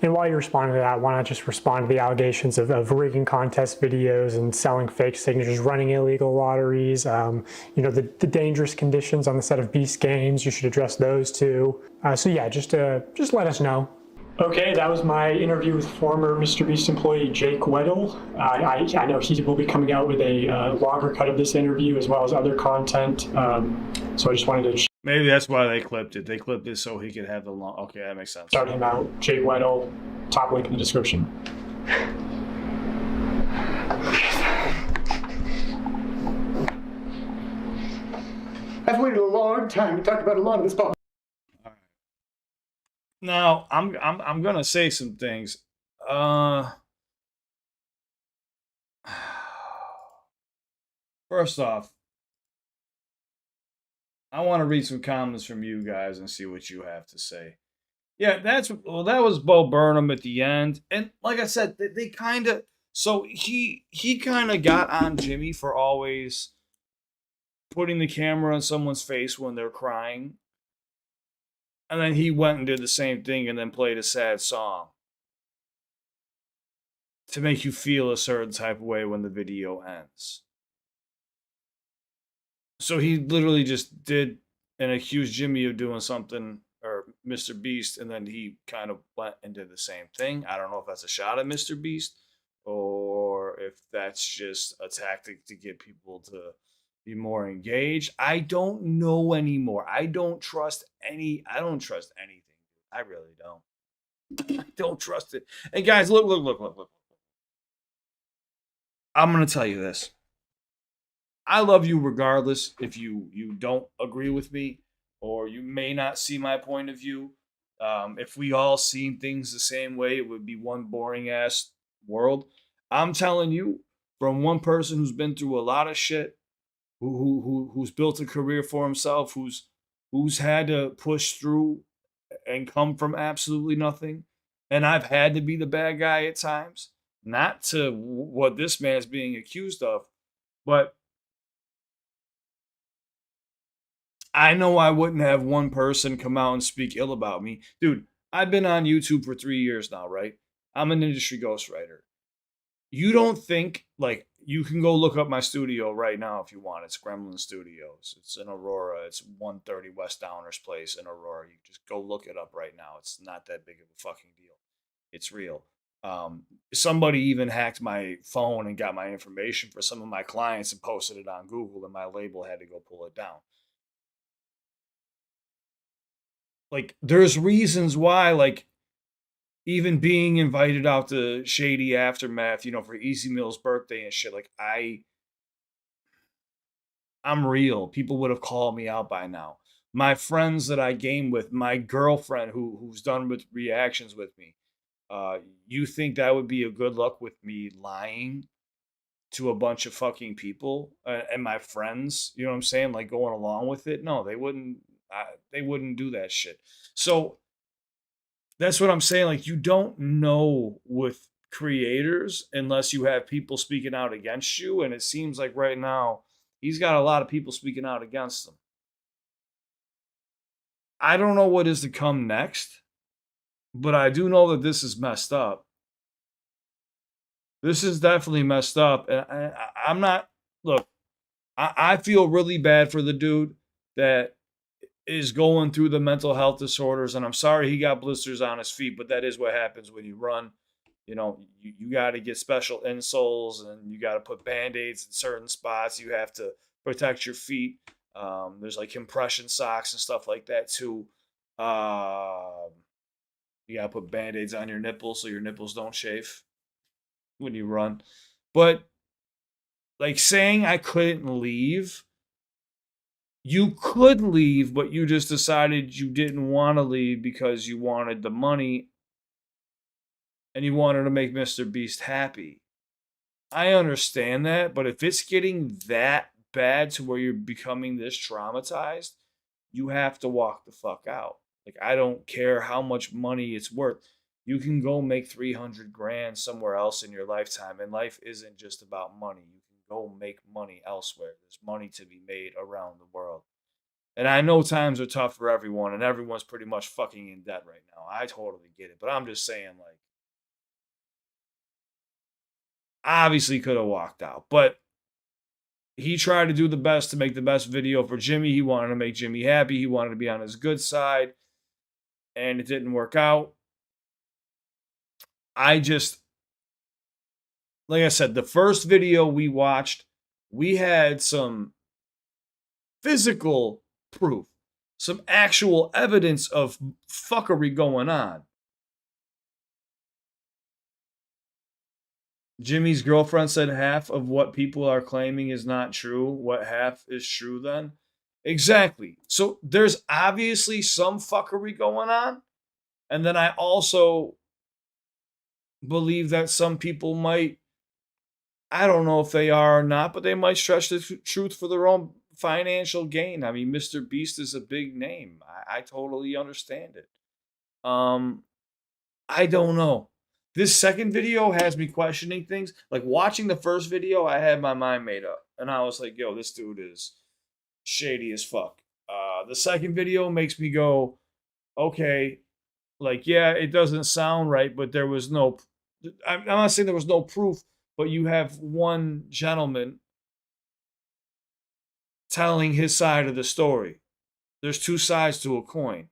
And while you're responding to that, why not just respond to the allegations of rigging contest videos and selling fake signatures, running illegal lotteries, the dangerous conditions on the set of Beast games. You should address those too. So yeah, just let us know. Okay, that was my interview with former MrBeast employee Jake Weddle. I know he will be coming out with a longer cut of this interview as well as other content. So I just wanted to Maybe that's why they clipped it. They clipped it so he could have the long. Okay, that makes sense. Start him out. Jake Weddle. Top link in the description. I've waited a long time to talk about a lot of this stuff. Now I'm gonna say some things. First off, I want to read some comments from you guys and see what you have to say. Yeah, that was Bo Burnham at the end, and like I said, they kind of he kind of got on Jimmy for always putting the camera in someone's face when they're crying, and then he went and did the same thing and then played a sad song to make you feel a certain type of way when the video ends. So he literally just did and accused Jimmy of doing something, or Mr. Beast, and then he kind of went and did the same thing. I don't know if that's a shot at Mr. Beast or if that's just a tactic to get people to be more engaged. I don't know anymore. I don't trust anything. I really don't. I don't trust it. And guys, look. I'm going to tell you this. I love you regardless if you don't agree with me or you may not see my point of view. If we all seen things the same way, it would be one boring ass world. I'm telling you, from one person who's been through a lot of shit, who's built a career for himself, who's had to push through and come from absolutely nothing, and I've had to be the bad guy at times, not to what this man is being accused of, but I know I wouldn't have one person come out and speak ill about me. Dude, I've been on YouTube for 3 years now, right? I'm an industry ghostwriter. You don't think, like, you can go look up my studio right now if you want. It's Gremlin Studios. It's in Aurora. It's 130 West Downers Place in Aurora. You just go look it up right now. It's not that big of a fucking deal. It's real. Somebody even hacked my phone and got my information for some of my clients and posted it on Google, and my label had to go pull it down. Like, there's reasons why, like, even being invited out to Shady Aftermath, for Easy Mill's birthday and shit, like, I'm real. People would have called me out by now. My friends that I game with, my girlfriend who's done with reactions with me, you think that would be a good luck with me lying to a bunch of fucking people and my friends, you know what I'm saying? Like, going along with it? No, they wouldn't do that shit. So that's what I'm saying. Like, you don't know with creators unless you have people speaking out against you. And it seems like right now he's got a lot of people speaking out against him. I don't know what is to come next, but I do know that this is messed up. This is definitely messed up. And I'm not, look, I feel really bad for the dude that is going through the mental health disorders, and I'm sorry he got blisters on his feet, but that is what happens when you run. You got to get special insoles, and you got to put band-aids in certain spots. You have to protect your feet. There's like compression socks and stuff like that too. You got to put band-aids on your nipples so your nipples don't chafe when you run. But like, saying I couldn't leave, you could leave, but you just decided you didn't want to leave because you wanted the money and you wanted to make Mr. Beast happy. I understand that, but if it's getting that bad to where you're becoming this traumatized, you have to walk the fuck out. Like, I don't care how much money it's worth. You can go make 300 grand somewhere else in your lifetime, and life isn't just about money. You can go make money elsewhere. There's money to be made around the world. And I know times are tough for everyone, and everyone's pretty much fucking in debt right now. I totally get it, but I'm just saying, like, obviously could have walked out, but he tried to do the best to make the best video for Jimmy. He wanted to make Jimmy happy. He wanted to be on his good side, and it didn't work out. Like I said, the first video we watched, we had some physical proof. some actual evidence of fuckery going on. Jimmy's girlfriend said half of what people are claiming is not true. What half is true then? Exactly. So there's obviously some fuckery going on. And then I also believe that some people might, I don't know if they are or not, but they might stretch the truth for their own financial gain. I mean, Mr. Beast is a big name. I totally understand it. I don't know. This second video has me questioning things. Like watching the first video, I had my mind made up. And I was like, yo, this dude is shady as fuck. The second video makes me go, okay, like, yeah, it doesn't sound right, but there was no, I'm not saying there was no proof, but you have one gentleman telling his side of the story. There's two sides to a coin.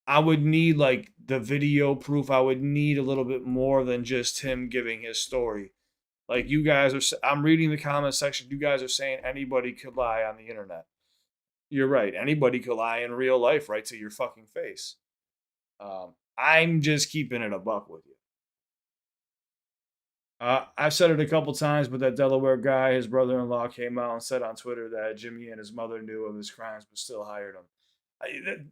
I would need like the video proof. I would need a little bit more than just him giving his story. Like you guys are, I'm reading the comment section. You guys are saying anybody could lie on the internet. You're right. Anybody could lie in real life right to your fucking face. I'm just keeping it a buck with you. I've said it a couple times, but that Delaware guy, his brother-in-law, came out and said on Twitter that Jimmy and his mother knew of his crimes but still hired him.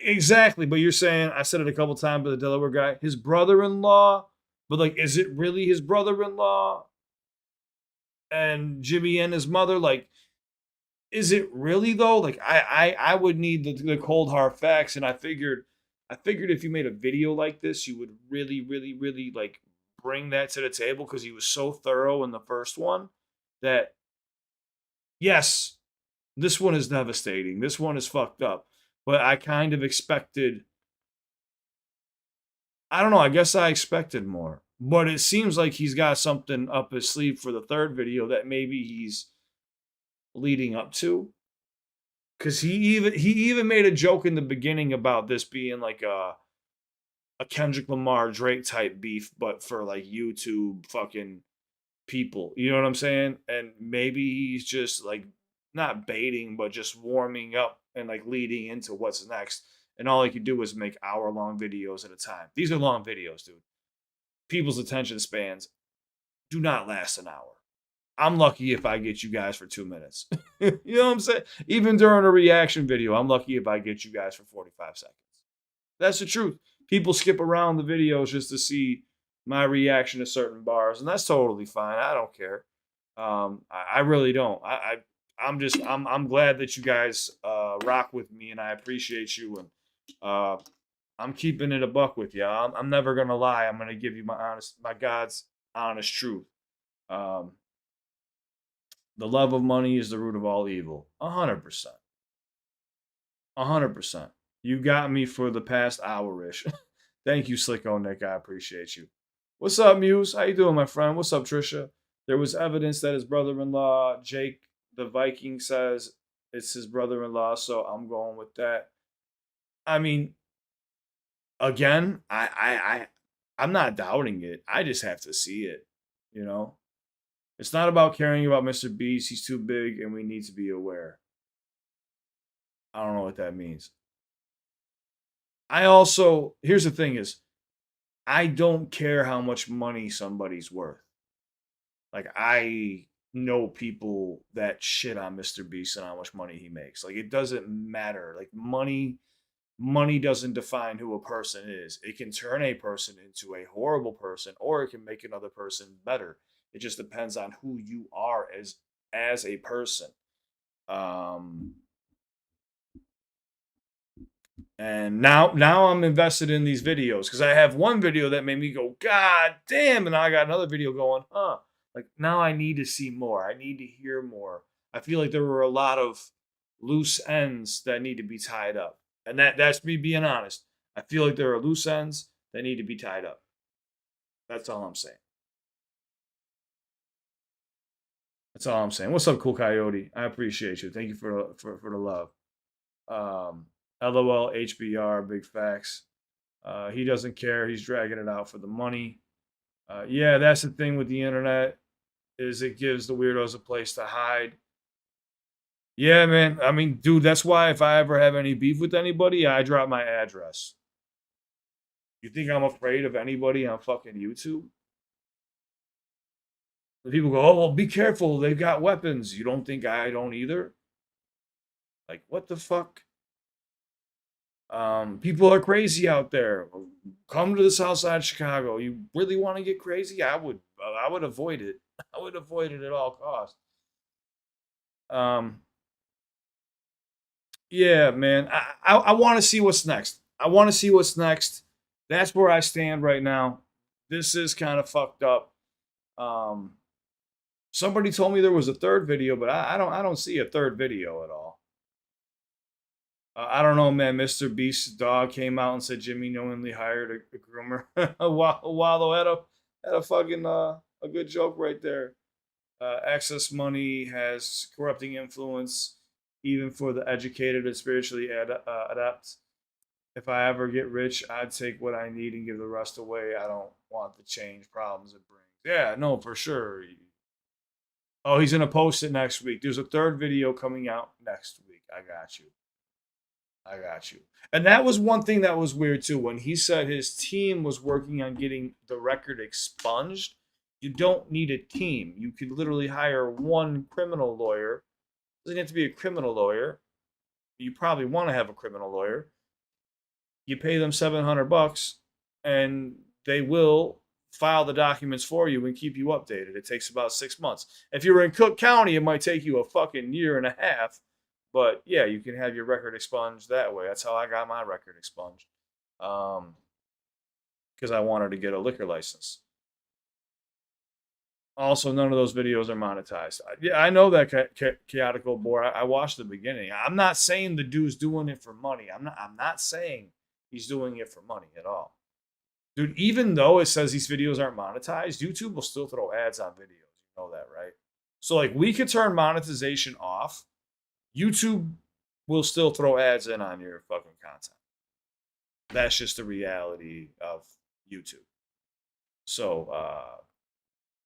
Exactly, but you're saying, I said it a couple times, but the Delaware guy, his brother-in-law, but like, is it really his brother-in-law? And Jimmy and his mother, like, is it really though? Like, I would need the cold hard facts, and I figured if you made a video like this, you would really, really, really like bring that to the table because he was so thorough in the first one that, yes, this one is devastating. This one is fucked up. But I kind of expected, I don't know, I guess I expected more. But it seems like he's got something up his sleeve for the third video that maybe he's leading up to. Because he even made a joke in the beginning about this being like a Kendrick Lamar Drake type beef, but for like YouTube fucking people. You know what I'm saying? And maybe he's just like not baiting, but just warming up and like leading into what's next. And all he could do is make hour-long videos at a time. These are long videos, dude. People's attention spans do not last an hour. I'm lucky if I get you guys for 2 minutes. You know what I'm saying? Even during a reaction video, I'm lucky if I get you guys for 45 seconds. That's the truth. People skip around the videos just to see my reaction to certain bars, and that's totally fine. I don't care. I really don't. I'm glad that you guys rock with me, and I appreciate you. And I'm keeping it a buck with you. I'm never gonna lie. I'm gonna give you my God's honest truth. The love of money is the root of all evil. 100%. 100%. You got me for the past hour-ish. Thank you, Slicko Nick. I appreciate you. What's up, Muse? How you doing, my friend? What's up, Trisha? There was evidence that his brother-in-law, Jake the Viking, says it's his brother-in-law, so I'm going with that. I mean, again, I'm not doubting it. I just have to see it, you know? It's not about caring about Mr. Beast. He's too big, and we need to be aware. I don't know what that means. Here's the thing is, I don't care how much money somebody's worth. Like, I know people that shit on Mr. Beast and how much money he makes. Like, it doesn't matter. Like, money doesn't define who a person is. It can turn a person into a horrible person, or it can make another person better. It just depends on who you are as a person. And now I'm invested in these videos because I have one video that made me go, God damn, and now I got another video going, huh? Like, now I need to see more. I need to hear more. I feel like there were a lot of loose ends that need to be tied up. And that's me being honest. I feel like there are loose ends that need to be tied up. That's all I'm saying. That's all I'm saying. What's up, Cool Coyote? I appreciate you. Thank you for the love. LOL, HBR, big facts. He doesn't care. He's dragging it out for the money. Yeah, that's the thing with the internet, is it gives the weirdos a place to hide. Yeah, man. I mean, dude, that's why if I ever have any beef with anybody, I drop my address. You think I'm afraid of anybody on fucking YouTube? The people go, oh, well, be careful. They've got weapons. You don't think I don't either? Like, what the fuck? People are crazy out there. Come to the south side of Chicago. You really want to get crazy? I would avoid it. I would avoid it at all costs. Yeah, man. I want to see what's next. I want to see what's next. That's where I stand right now. This is kind of fucked up. Somebody told me there was a third video, but I don't see a third video at all. I don't know, man. Mr. Beast's dog came out and said Jimmy knowingly hired a groomer. Waldo had a fucking a good joke right there. Excess money has corrupting influence, even for the educated and spiritually adept. If I ever get rich, I'd take what I need and give the rest away. I don't want the change problems it brings. Yeah, no, for sure. Oh, he's gonna post it next week. There's a third video coming out next week. I got you. And that was one thing that was weird too. When he said his team was working on getting the record expunged, you don't need a team. You could literally hire one criminal lawyer. It doesn't have to be a criminal lawyer. You probably want to have a criminal lawyer. You pay them $700 and they will file the documents for you and keep you updated. It takes about 6 months. If you're in Cook County, it might take you a fucking year and a half. But yeah, you can have your record expunged that way. That's how I got my record expunged. Because I wanted to get a liquor license. Also, none of those videos are monetized. Yeah, I know that chaotic old boy. I watched the beginning. I'm not saying the dude's doing it for money. I'm not saying he's doing it for money at all. Dude, even though it says these videos aren't monetized, YouTube will still throw ads on videos. You know that, right? So like we could turn monetization off. YouTube will still throw ads in on your fucking content. That's just the reality of YouTube. So,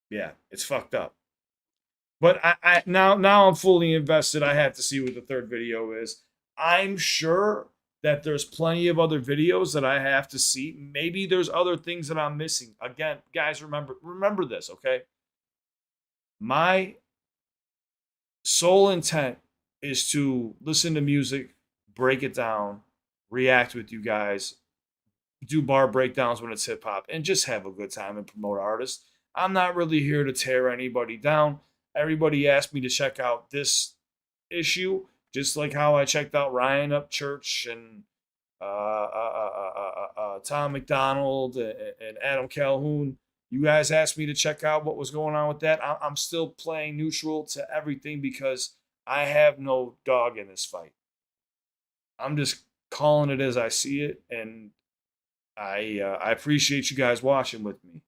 yeah, it's fucked up. But I now I'm fully invested. I have to see what the third video is. I'm sure that there's plenty of other videos that I have to see. Maybe there's other things that I'm missing. Again, guys, remember this, okay? My sole intent is to listen to music, break it down, react with you guys, do bar breakdowns when it's hip hop, and just have a good time and promote artists. I'm not really here to tear anybody down. Everybody asked me to check out this issue, just like how I checked out Ryan Upchurch and Tom McDonald and Adam Calhoun. You guys asked me to check out what was going on with that. I'm still playing neutral to everything because I have no dog in this fight. I'm just calling it as I see it, and I appreciate you guys watching with me.